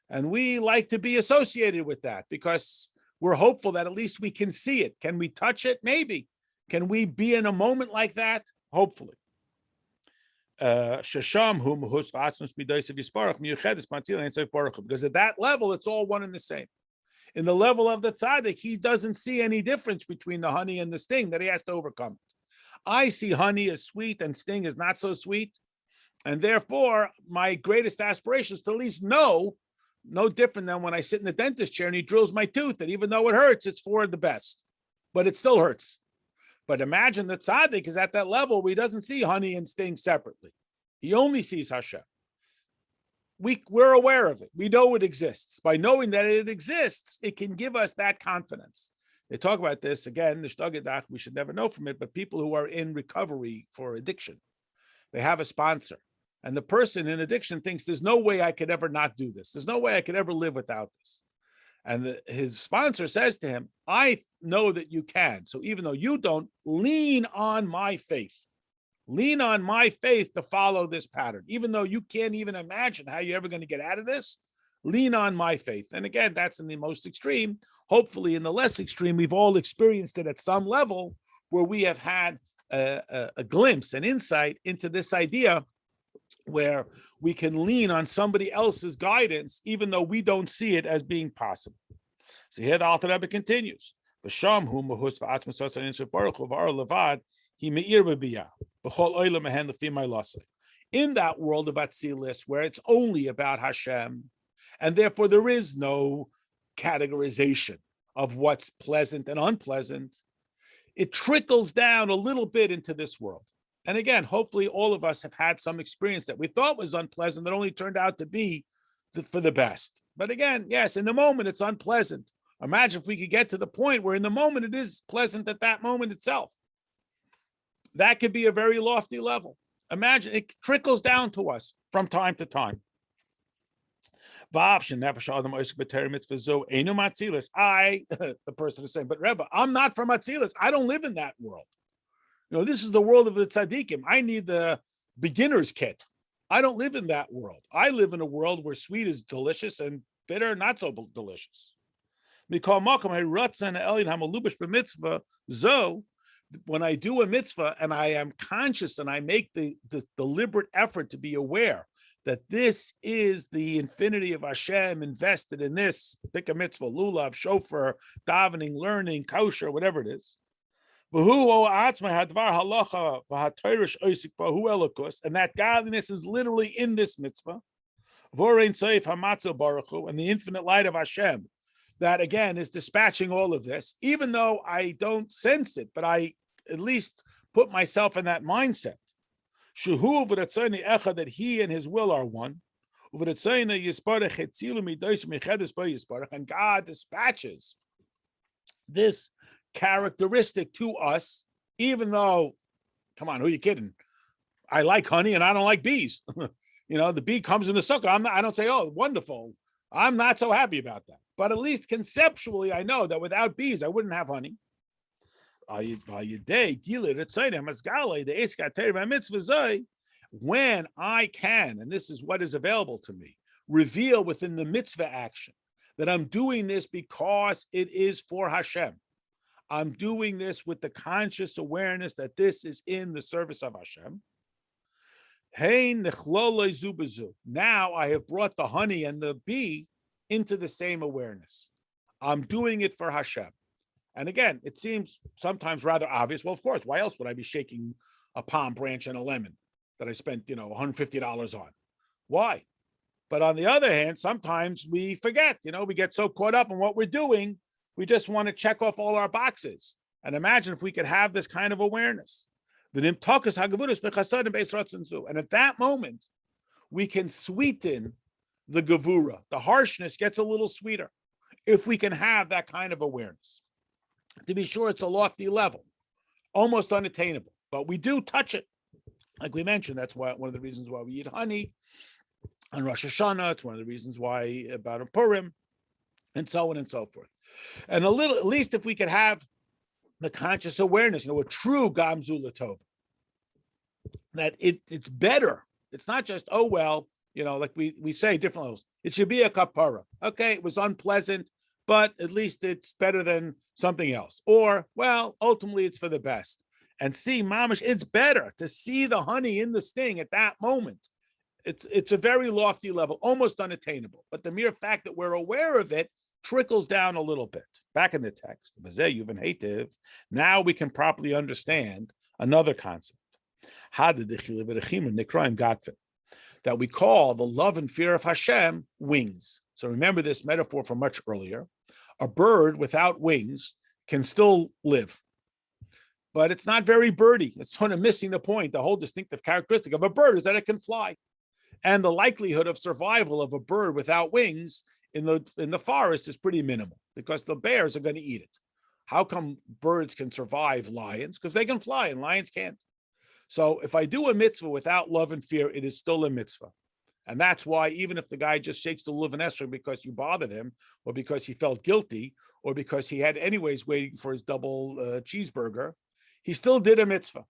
And we like to be associated with that because we're hopeful that at least we can see it. Can we touch it? Maybe. Can we be in a moment like that? Hopefully. Because at that level, it's all one and the same. In the level of the tzaddik, he doesn't see any difference between the honey and the sting, that he has to overcome it. I see honey as sweet and sting is not so sweet. And therefore, my greatest aspiration is to at least know, no different than when I sit in the dentist chair and he drills my tooth, that even though it hurts, it's for the best, but it still hurts. But imagine the tzaddik is at that level where he doesn't see honey and sting separately. He only sees Hashem. We're aware of it. We know it exists. By knowing that it exists, it can give us that confidence. They talk about this, again, the Shtagedach, we should never know from it, but people who are in recovery for addiction, they have a sponsor. And the person in addiction thinks there's no way I could ever not do this. There's no way I could ever live without this. And his sponsor says to him, I know that you can. So even though you don't, lean on my faith. Lean on my faith to follow this pattern. Even though you can't even imagine how you're ever going to get out of this, lean on my faith. And again, that's in the most extreme. Hopefully in the less extreme, we've all experienced it at some level where we have had a glimpse, an insight into this idea where we can lean on somebody else's guidance, even though we don't see it as being possible. So here the Alter Rebbe continues. in that world of Atzilus, where it's only about Hashem, and therefore there is no categorization of what's pleasant and unpleasant, it trickles down a little bit into this world. And again, hopefully all of us have had some experience that we thought was unpleasant that only turned out to be for the best. But again, yes, in the moment it's unpleasant. Imagine if we could get to the point where in the moment it is pleasant at that moment itself. That could be a very lofty level. Imagine it trickles down to us from time to time. I, the person is saying, but Rebbe, I'm not from Atzilus. I don't live in that world. This is the world of the tzaddikim. I need the beginner's kit. I don't live in that world. I live in a world where sweet is delicious and bitter not so delicious. When I do a mitzvah and I am conscious and I make the deliberate effort to be aware that this is the infinity of Hashem invested in this, pick a mitzvah, lulav, shofar, davening, learning, kosher, whatever it is. And that godliness is literally in this mitzvah. And the infinite light of Hashem, that again is dispatching all of this, even though I don't sense it, but I at least put myself in that mindset. That he and his will are one. And God dispatches this characteristic to us, even though, come on, who are you kidding? I like honey and I don't like bees. The bee comes in the sukkah. I don't say, oh, wonderful. I'm not so happy about that. But at least conceptually, I know that without bees, I wouldn't have honey. When I can, and this is what is available to me, reveal within the mitzvah action that I'm doing this because it is for Hashem. I'm doing this with the conscious awareness that this is in the service of Hashem. Now I have brought the honey and the bee into the same awareness. I'm doing it for Hashem. And again, it seems sometimes rather obvious. Well, of course, why else would I be shaking a palm branch and a lemon that I spent, $150 on? Why? But on the other hand, sometimes we forget, we get so caught up in what we're doing, we just want to check off all our boxes. And imagine if we could have this kind of awareness. And at that moment, we can sweeten the gevura. The harshness gets a little sweeter if we can have that kind of awareness. To be sure, it's a lofty level, almost unattainable, but we do touch it. Like we mentioned, that's why one of the reasons why we eat honey on Rosh Hashanah. It's one of the reasons why about Purim, and so on and so forth. And at least if we could have the conscious awareness, a true Gamzu Latova, that it's better. It's not just, oh, well, like we say different levels. It should be a kapara. Okay, it was unpleasant, but at least it's better than something else. Or, well, ultimately it's for the best. And see, mamish, it's better to see the honey in the sting at that moment. It's a very lofty level, almost unattainable. But the mere fact that we're aware of it trickles down a little bit. Back in the text, now we can properly understand another concept. That we call the love and fear of Hashem wings. So remember this metaphor from much earlier. A bird without wings can still live, but it's not very birdy. It's sort of missing the point. The whole distinctive characteristic of a bird is that it can fly. And the likelihood of survival of a bird without wings in the forest is pretty minimal because the bears are going to eat it. How come birds can survive lions? Because they can fly and lions can't. So if I do a mitzvah without love and fear, it is still a mitzvah. And that's why even if the guy just shakes the lulav and esrog because you bothered him, or because he felt guilty, or because he had anyways waiting for his double cheeseburger, he still did a mitzvah.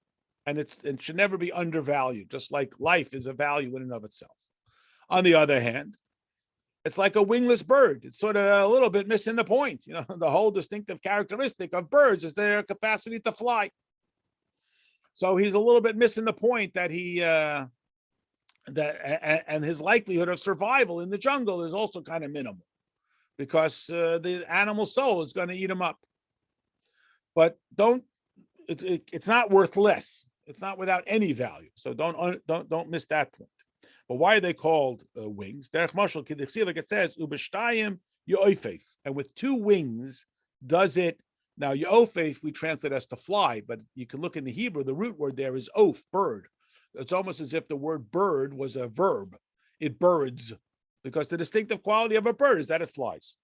And it should never be undervalued, just like life is a value in and of itself. On the other hand, it's like a wingless bird. It's sort of a little bit missing the point. The whole distinctive characteristic of birds is their capacity to fly. So he's a little bit missing the point that and his likelihood of survival in the jungle is also kind of minimal because the animal soul is going to eat him up. But it's not worth less. It's not without any value. So don't miss that point. But why are they called wings? Derech mashal k'dichsiv, like it says, ubeshtayim yo'ofef, and with two wings does it. Now yo'ofef we translate as to fly, but you can look in the Hebrew. The root word there is oaf, bird. It's almost as if the word bird was a verb. It birds, because the distinctive quality of a bird is that it flies.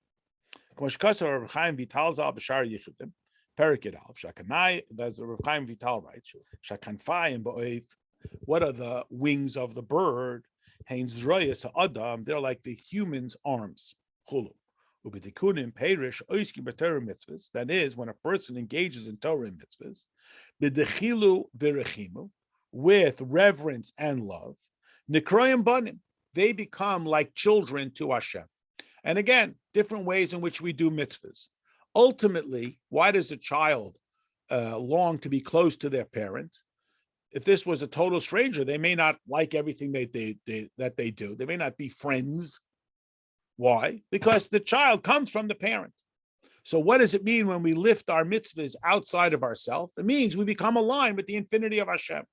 Shakanai, that's Rav Chaim Vital writes. Shakanfai and what are the wings of the bird? Hain's royas adam, they're like the human's arms. Chulu. Ubitikunim perish oiski b'Torah mitzvahs. That is, when a person engages in Torah mitzvahs, b'dechilu v'rechimu, with reverence and love, nikroyim banim, they become like children to Hashem. And again, different ways in which we do mitzvahs. Ultimately, why does a child long to be close to their parent? If this was a total stranger, they may not like everything that they do. They may not be friends. Why? Because the child comes from the parent. So what does it mean when we lift our mitzvahs outside of ourselves? It means we become aligned with the infinity of Hashem.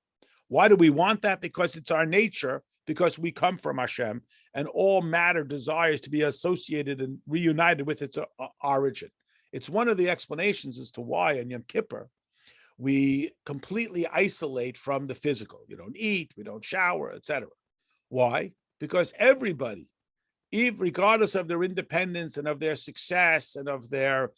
Why do we want that? Because it's our nature, because we come from Hashem, and all matter desires to be associated and reunited with its origin. It's one of the explanations as to why on Yom Kippur we completely isolate from the physical. You don't eat, we don't shower, etc. Why? Because everybody, regardless of their independence and of their success and of their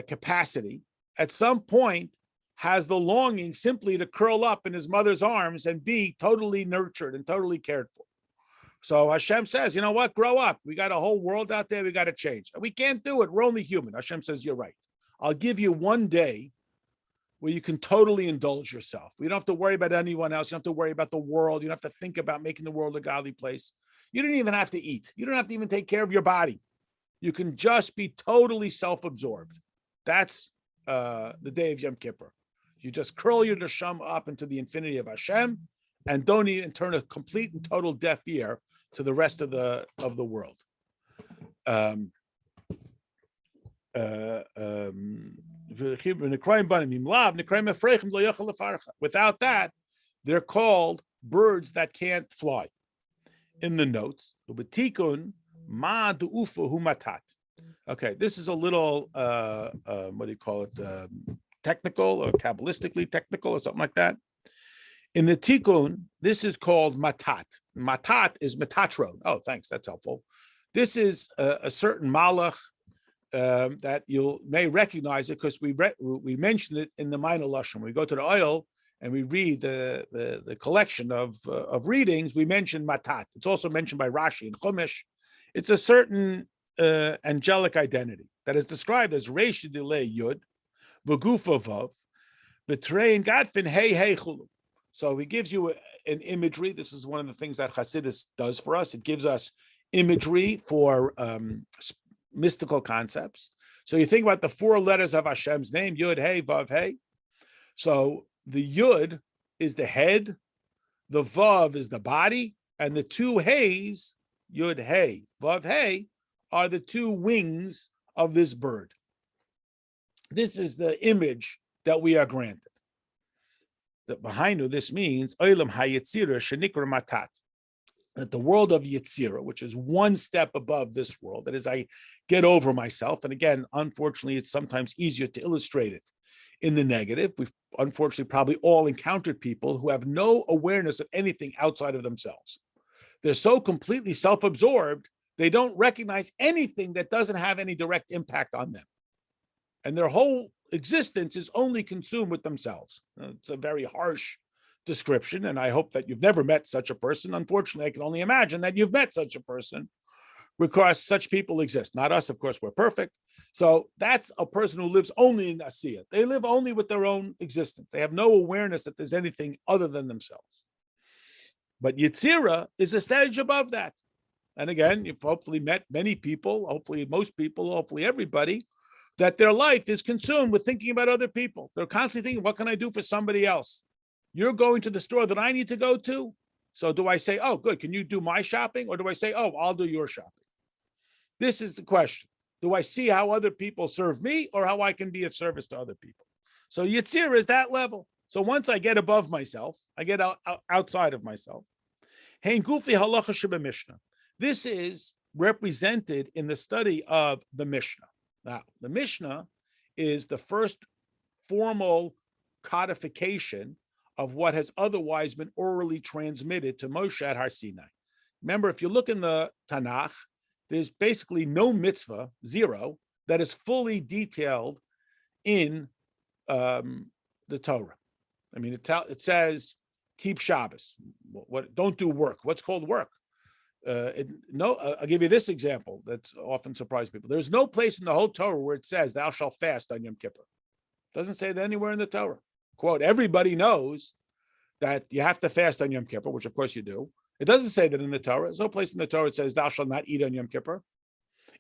capacity, at some point has the longing simply to curl up in his mother's arms and be totally nurtured and totally cared for. So Hashem says, you know what, grow up. We got a whole world out there, we got to change. We can't do it, we're only human. Hashem says, you're right. I'll give you one day where you can totally indulge yourself. You don't have to worry about anyone else. You don't have to worry about the world. You don't have to think about making the world a godly place. You don't even have to eat. You don't have to even take care of your body. You can just be totally self-absorbed. That's the day of Yom Kippur. You just curl your neshama up into the infinity of Hashem, and don't even turn a complete and total deaf ear to the rest of the world. Without that, they're called birds that can't fly. In the notes, okay, this is a little what do you call it? Technical or kabbalistically technical or something like that. In the Tikkun, this is called matat. Matat is metatron. Oh, thanks, that's helpful. This is a certain malach that you may recognize it because we mentioned it in the minor lashon. We go to the oil and we read the collection of readings. We mention matat. It's also mentioned by Rashi and Chumash. It's a certain angelic identity that is described as Reish Dilei Yud, V'Gufa Vav, B'Trein Gadfin Hey Hey Chulu. So he gives you an imagery. This is one of the things that Hasidus does for us. It gives us imagery for mystical concepts. So you think about the four letters of Hashem's name, Yud, Hey, Vav, Hey. So the Yud is the head, the Vav is the body, and the two Heys, Yud, Hey, Vav, Hey, are the two wings of this bird. This is the image that we are granted. That behind this means Olam HaYetzira Shenikra Matat. That the world of Yetzira, which is one step above this world, that is, I get over myself. And again, unfortunately, it's sometimes easier to illustrate it in the negative. We've unfortunately probably all encountered people who have no awareness of anything outside of themselves. They're so completely self-absorbed, they don't recognize anything that doesn't have any direct impact on them. And their whole existence is only consumed with themselves. It's a very harsh description, and I hope that you've never met such a person. Unfortunately, I can only imagine that you've met such a person, because such people exist. Not us, of course, we're perfect. So that's a person who lives only in Asiya. They live only with their own existence. They have no awareness that there's anything other than themselves. But Yetzira is a stage above that. And again, you've hopefully met many people, hopefully most people, hopefully everybody, that their life is consumed with thinking about other people. They're constantly thinking, what can I do for somebody else? You're going to the store that I need to go to. So do I say, oh, good, can you do my shopping? Or do I say, oh, I'll do your shopping? This is the question. Do I see how other people serve me or how I can be of service to other people? So Yetzirah is that level. So once I get above myself, I get outside of myself. Hein gufi halacha sheba Mishnah. This is represented in the study of the Mishnah. Now, the Mishnah is the first formal codification of what has otherwise been orally transmitted to Moshe at Har Sinai. Remember, if you look in the Tanakh, there's basically no mitzvah, zero, that is fully detailed in the Torah. I mean, it says keep Shabbos. What? Don't do work. What's called work? I'll give you this example that's often surprised people. There's no place in the whole Torah where it says thou shalt fast on Yom Kippur. It doesn't say that anywhere in the Torah. Quote, everybody knows that you have to fast on Yom Kippur, which of course you do. It doesn't say that in the Torah. There's no place in the Torah that says thou shalt not eat on Yom Kippur.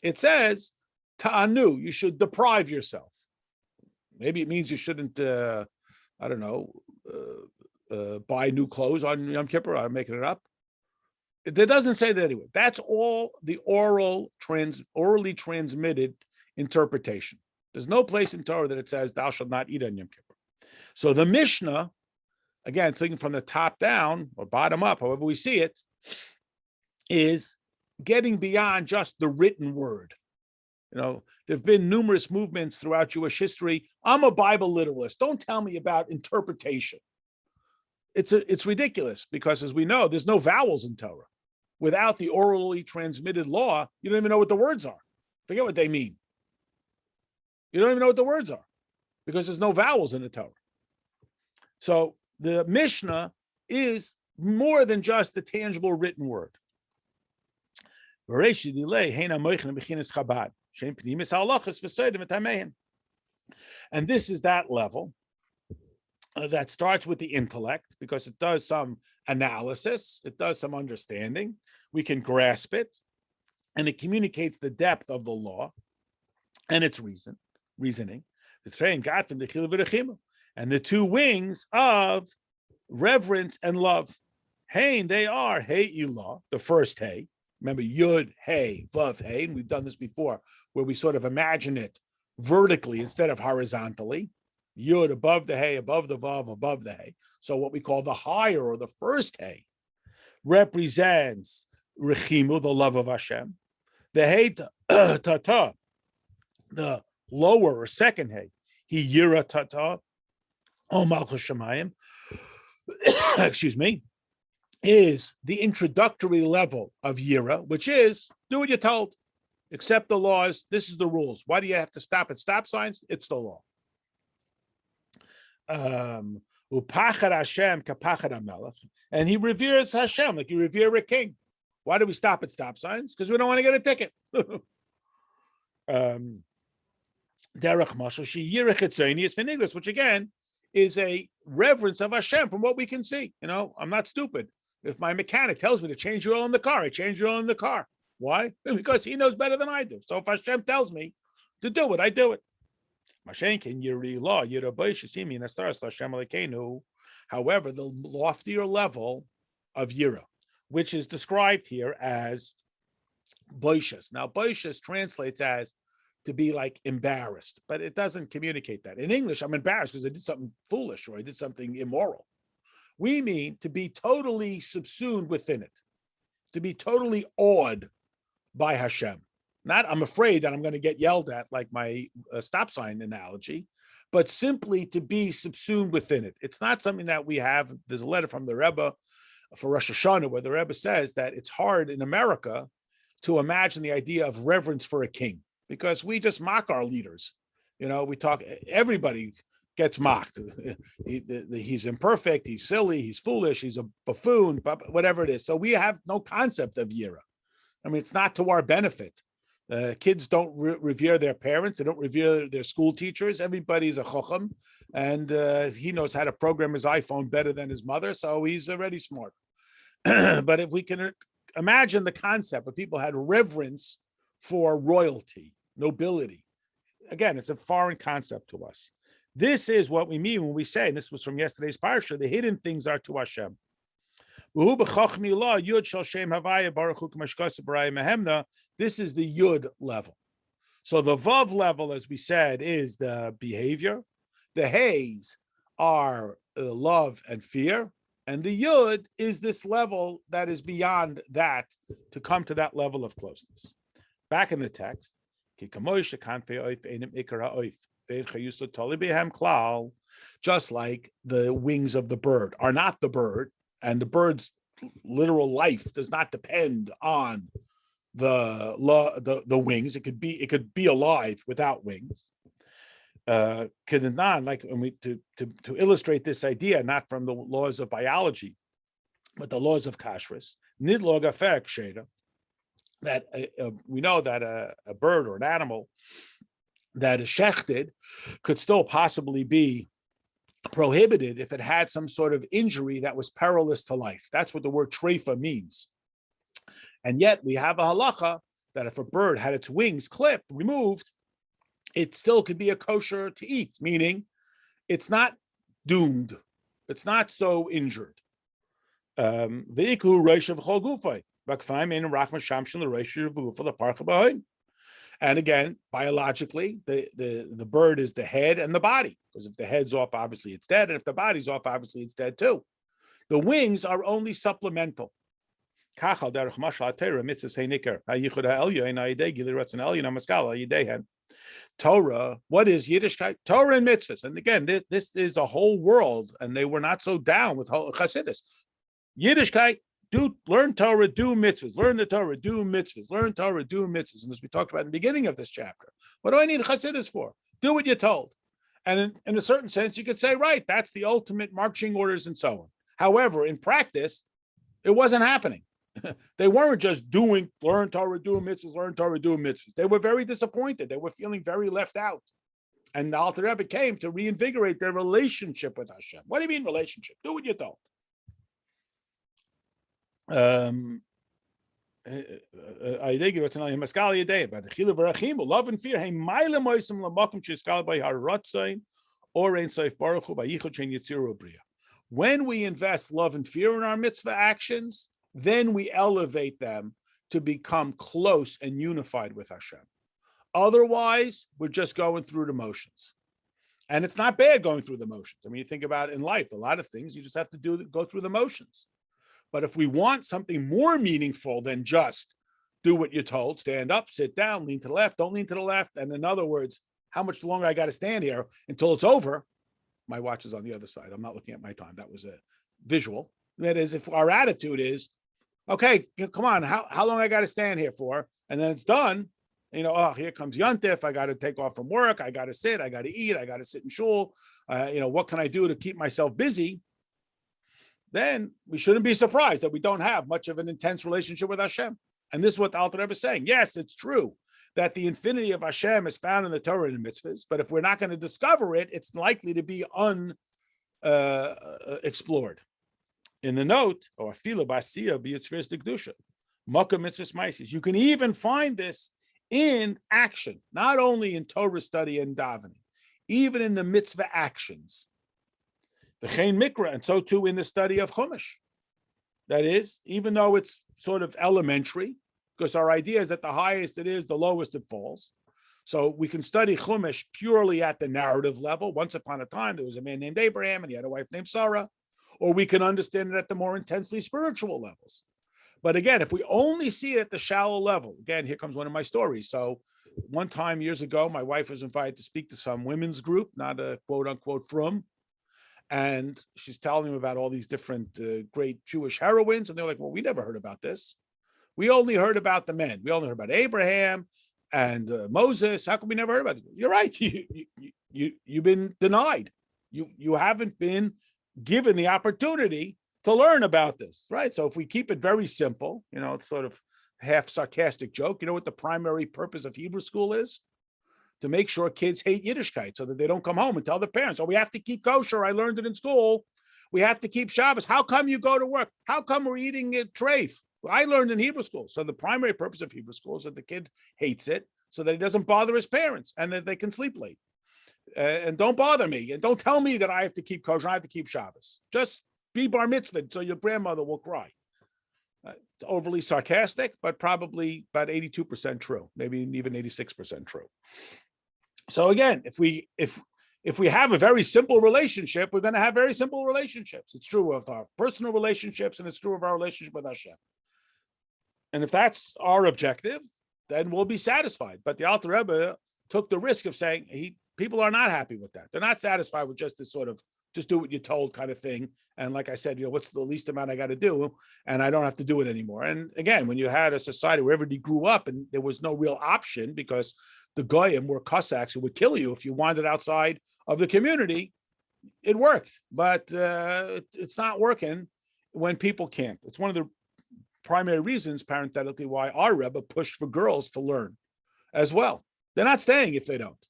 It says ta'anu, you should deprive yourself. Maybe it means you shouldn't, buy new clothes on Yom Kippur. I'm making it up. It doesn't say that anyway. That's all the orally transmitted interpretation. There's no place in Torah that it says thou shalt not eat on Yom Kippur. So the Mishnah, again, thinking from the top down or bottom up, however we see it, is getting beyond just the written word. There have been numerous movements throughout Jewish history. I'm a Bible literalist. Don't tell me about interpretation. It's ridiculous because, as we know, there's no vowels in Torah. Without the orally transmitted law, you don't even know what the words are. Forget what they mean. You don't even know what the words are because there's no vowels in the Torah. So the Mishnah is more than just the tangible written word. And this is that level that starts with the intellect, because it does some analysis, it does some understanding, we can grasp it, and it communicates the depth of the law and its reasoning. And the two wings of reverence and love. Hein, they are Hey Ilah, the first Hey. Remember, Yud, Hey, Vav, Hey, and we've done this before, where we sort of imagine it vertically instead of horizontally. Yud above the Hey, above the Vav, above the Hey. So what we call the higher or the first Hey represents Rechimu, the love of Hashem. The Hey Tata, the lower or second Hey, He Yira Tata, O Malchus Shemayim, excuse me, is the introductory level of Yira, which is do what you're told, accept the laws. This is the rules. Why do you have to stop at stop signs? It's the law. Upachar Hashem kapachar hamelech, and he reveres Hashem like you revere a king. Why do we stop at stop signs? Because we don't want to get a ticket. Derech mashal she yirech etzoni is which again is a reverence of Hashem from what we can see. I'm not stupid. If my mechanic tells me to change the oil in the car, I change the oil in the car. Why? Because he knows better than I do. So if Hashem tells me to do it, I do it. However, the loftier level of Yira, which is described here as boishas. Now, boishas translates as to be like embarrassed, but it doesn't communicate that. In English, I'm embarrassed because I did something foolish or I did something immoral. We mean to be totally subsumed within it, to be totally awed by Hashem. Not I'm afraid that I'm going to get yelled at, like my stop sign analogy, but simply to be subsumed within it. It's not something that we have. There's a letter from the Rebbe for Rosh Hashanah where the Rebbe says that it's hard in America to imagine the idea of reverence for a king because we just mock our leaders. We talk, everybody gets mocked. He's imperfect, he's silly, he's foolish, he's a buffoon, whatever it is. So we have no concept of Yira. I mean, it's not to our benefit. Kids don't revere their parents. They don't revere their school teachers. Everybody's a chacham, and he knows how to program his iPhone better than his mother, so he's already smart. But if we can imagine the concept where people had reverence for royalty, nobility, again, it's a foreign concept to us. This is what we mean when we say, and this was from yesterday's parsha, the hidden things are to Hashem. This is the Yud level. So the Vav level, as we said, is the behavior. The Hays are love and fear, and the Yud is this level that is beyond that to come to that level of closeness. Back in the text, just like the wings of the bird are not the bird, and the bird's literal life does not depend on the wings. It could be alive without wings. Like when we to illustrate this idea, not from the laws of biology, but the laws of kashrus, nidlog aferek sheda, that we know that a bird or an animal that is shechted could still possibly be prohibited if it had some sort of injury that was perilous to life. That's what the word treifa means. And yet we have a halacha that if a bird had its wings removed, it still could be a kosher to eat, meaning it's not doomed. It's not so injured. And again, biologically, the bird is the head and the body, because if the head's off, obviously it's dead, and if the body's off, obviously it's dead too. The wings are only supplemental. Torah, what is Yiddishkeit? Torah and mitzvahs. And again, this is a whole world, and they were not so down with Chassidus. Yiddishkeit, learn Torah, do mitzvahs. Learn the Torah, do mitzvahs. Learn Torah, do mitzvahs. And as we talked about in the beginning of this chapter, what do I need Chassidus for? Do what you're told. And in a certain sense, you could say, right, that's the ultimate marching orders and so on. However, in practice, it wasn't happening. They weren't just learn Torah, do mitzvahs, learn Torah, do mitzvahs. They were very disappointed. They were feeling very left out. And the Alter Rebbe came to reinvigorate their relationship with Hashem. What do you mean relationship? Do what you're told. Love and fear. When we invest love and fear in our mitzvah actions, then we elevate them to become close and unified with Hashem. Otherwise, we're just going through the motions. And it's not bad going through the motions. I mean, you think about it in life, a lot of things you just have to go through the motions. But if we want something more meaningful than just do what you're told, stand up, sit down, lean to the left, don't lean to the left. And in other words, how much longer I got to stand here until it's over? My watch is on the other side. I'm not looking at my time. That was a visual. That is, if our attitude is, okay, come on, how long I got to stand here for? And then it's done. Here comes Yontif. I got to take off from work. I got to sit. I got to eat. I got to sit in shul. What can I do to keep myself busy? Then we shouldn't be surprised that we don't have much of an intense relationship with Hashem. And this is what the Alter Rebbe is saying. Yes, it's true that the infinity of Hashem is found in the Torah and the mitzvahs, but if we're not going to discover it, it's likely to be unexplored. In the note, or afila basiya b'yitzvers dekdusha, makom mitzvahs maisis. You can even find this in action, not only in Torah study and davening, even in the mitzvah actions. V'chein mikra, and so too in the study of Chumash. That is, even though it's sort of elementary, because our idea is that the highest it is, the lowest it falls. So we can study Chumash purely at the narrative level. Once upon a time, there was a man named Abraham, and he had a wife named Sarah. Or we can understand it at the more intensely spiritual levels. But again, if we only see it at the shallow level, again, here comes one of my stories. So one time years ago, my wife was invited to speak to some women's group, not a quote unquote frum. And she's telling them about all these different great Jewish heroines. And they're like, well, we never heard about this. We only heard about the men. We only heard about Abraham and Moses. How come we never heard about this? You're right. You've been denied. You haven't been given the opportunity to learn about this, right? So if we keep it very simple, it's sort of half sarcastic joke. You know what the primary purpose of Hebrew school is? To make sure kids hate Yiddishkeit so that they don't come home and tell their parents, oh, we have to keep kosher. I learned it in school. We have to keep Shabbos. How come you go to work? How come we're eating a treif? Well, I learned in Hebrew school. So the primary purpose of Hebrew school is that the kid hates it so that he doesn't bother his parents and that they can sleep late. And don't bother me. And don't tell me that I have to keep kosher. I have to keep Shabbos. Just be bar mitzvah so your grandmother will cry. It's overly sarcastic, but probably about 82% true, maybe even 86% true. So again, if if we have a very simple relationship, we're going to have very simple relationships. It's true of our personal relationships, and it's true of our relationship with Hashem. And if that's our objective, then we'll be satisfied. But the Alter Rebbe took the risk of saying people are not happy with that. They're not satisfied with just this sort of just do what you're told kind of thing. And like I said, what's the least amount I got to do? And I don't have to do it anymore. And again, when you had a society where everybody grew up and there was no real option because the Goyim were Cossacks who would kill you if you wandered outside of the community, it worked. But it's not working when people can't. It's one of the primary reasons, parenthetically, why our Rebbe pushed for girls to learn as well. They're not staying if they don't.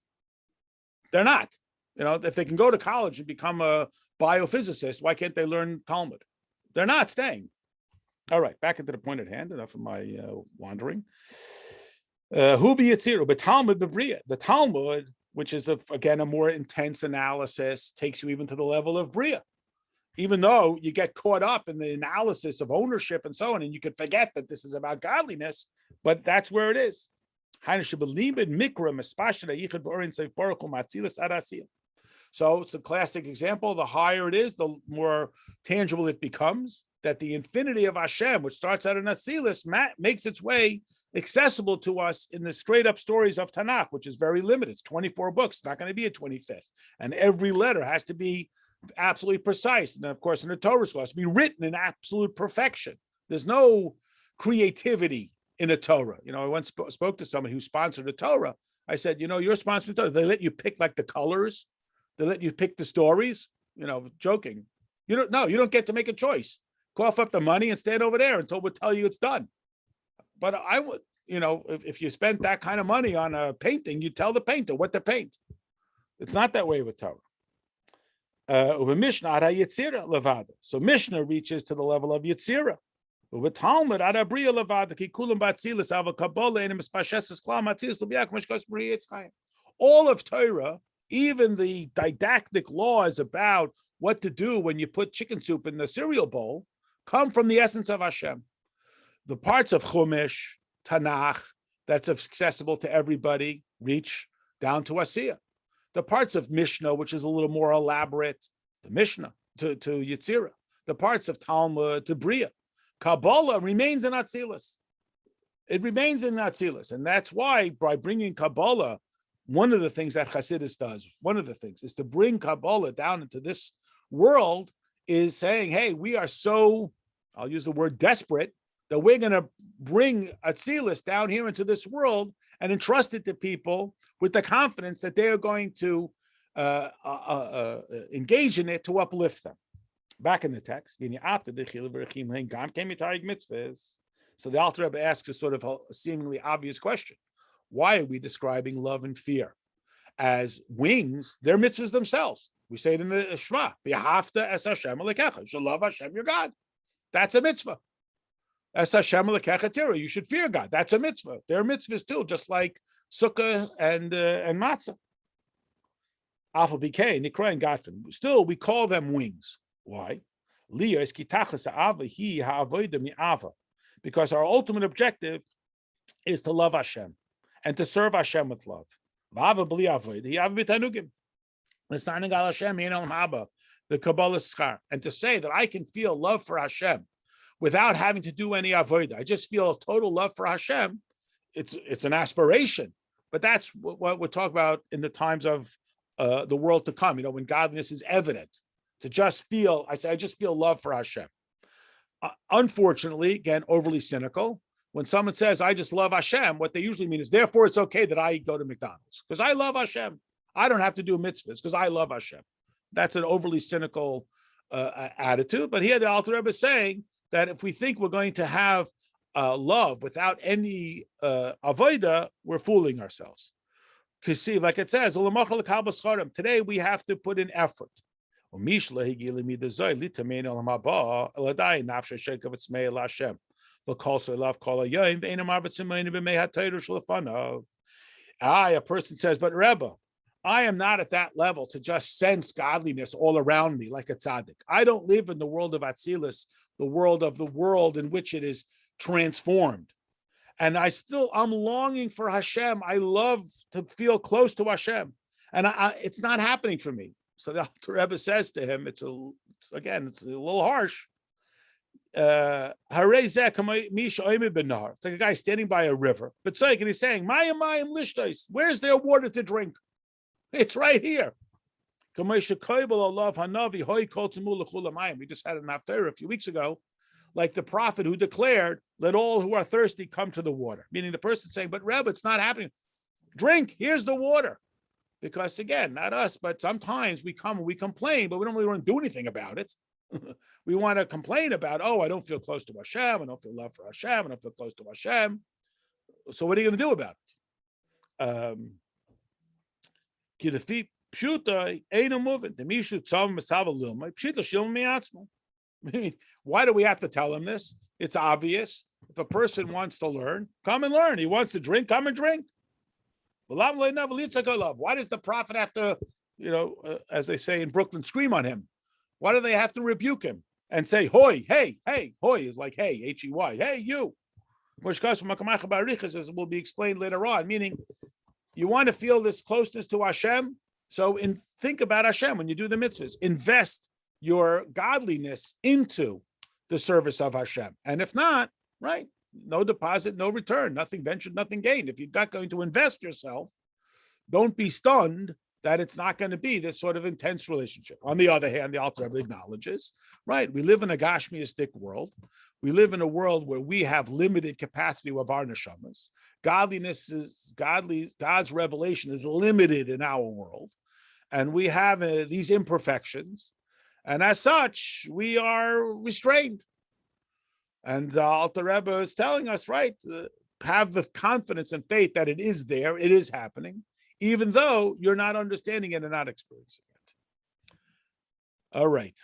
They're not. If they can go to college and become a biophysicist, why can't they learn Talmud? They're not staying. All right, back into the point at hand. Enough of my wandering. Hu b'yitziru, but Talmud b'bria. The Talmud, which is again a more intense analysis, takes you even to the level of bria. Even though you get caught up in the analysis of ownership and so on, and you can forget that this is about godliness, but that's where it is. So it's a classic example. The higher it is, the more tangible it becomes, that the infinity of Hashem, which starts out in Asilus, makes its way accessible to us in the straight up stories of Tanakh, which is very limited. It's 24 books. It's not going to be a 25th. And every letter has to be absolutely precise. And of course, in the Torah, it has to be written in absolute perfection. There's no creativity in a Torah. I once spoke to somebody who sponsored a Torah. I said, you're sponsoring Torah. They let you pick like the colors. They let you pick the stories, joking. You don't get to make a choice. Cough up the money and stand over there until we tell you it's done. But I would, if you spent that kind of money on a painting, you tell the painter what to paint. It's not that way with Torah. So Mishnah reaches to the level of Yetzirah. With Talmud, all of Torah, even the didactic laws about what to do when you put chicken soup in the cereal bowl, come from the essence of Hashem. The parts of Chumash, Tanakh, that's accessible to everybody, reach down to Asiyah. The parts of Mishnah, which is a little more elaborate, the Mishnah to Yetzirah. The parts of Talmud to Bria. Kabbalah remains in Atzilus. It remains in Atzilus. And that's why by bringing Kabbalah, one of the things that Hasidus does, is to bring Kabbalah down into this world, is saying, hey, we are so, I'll use the word desperate, that we're going to bring Atzilus down here into this world and entrust it to people with the confidence that they are going to engage in it to uplift them. Back in the text, so the Alter Rebbe asks a sort of a seemingly obvious question. Why are we describing love and fear as wings? They're mitzvahs themselves. We say it in the Shema, B'ahavta es Hashem Elokecha. You should love Hashem, your God. That's a mitzvah. Es Hashem Elokecha Tira. You should fear God. That's a mitzvah. They're mitzvahs too, just like sukkah and matzah. Alpha BK, Nikra and Gatfin. Still, we call them wings. Why? Because our ultimate objective is to love Hashem and to serve Hashem with love. The Kabbalah schar, and to say that I can feel love for Hashem without having to do any avodah. I just feel a total love for Hashem. It's an aspiration, but that's what we're talking about in the times of the world to come. When godliness is evident, to just feel. I just feel love for Hashem. Unfortunately, again, overly cynical. When someone says, I just love Hashem, what they usually mean is, therefore, it's okay that I go to McDonald's because I love Hashem. I don't have to do mitzvahs because I love Hashem. That's an overly cynical attitude. But here the Alter Rebbe is saying that if we think we're going to have love without any avodah, we're fooling ourselves. Because see, like it says, today we have to put in effort. A person says, but Rebbe, I am not at that level to just sense godliness all around me like a tzaddik. I don't live in the world of Atzilus, the world in which it is transformed. And I'm longing for Hashem. I love to feel close to Hashem. And it's not happening for me. So the Alter Rebbe says to him, it's a little harsh. It's like a guy standing by a river. But and he's saying, where's their water to drink? It's right here. We just had an Haftarah a few weeks ago, like the prophet who declared, let all who are thirsty come to the water. Meaning the person saying, but Rebbe, it's not happening. Drink, here's the water. Because again, not us, but sometimes we come and we complain, but we don't really want to do anything about it. We want to complain about, I don't feel close to Hashem, I don't feel love for Hashem, I don't feel close to Hashem. So what are you going to do about it? Why do we have to tell him this? It's obvious. If a person wants to learn, come and learn. He wants to drink, come and drink. Why does the prophet have to, as they say in Brooklyn, scream on him? Why do they have to rebuke him and say, hoy, hey, hoy is like, hey, H-E-Y, hey, you. As will be explained later on, meaning you want to feel this closeness to Hashem, so think about Hashem when you do the mitzvahs. Invest your godliness into the service of Hashem. And if not, right, no deposit, no return, nothing ventured, nothing gained. If you're not going to invest yourself, don't be stunned that it's not going to be this sort of intense relationship. On the other hand, the Alter Rebbe acknowledges, right, we live in a Gashmiistic world. We live in a world where we have limited capacity of our neshamas. God's revelation is limited in our world. And we have these imperfections. And as such, we are restrained. And the Alter Rebbe is telling us, right, have the confidence and faith that it is there, it is happening, even though you're not understanding it and not experiencing it. All right.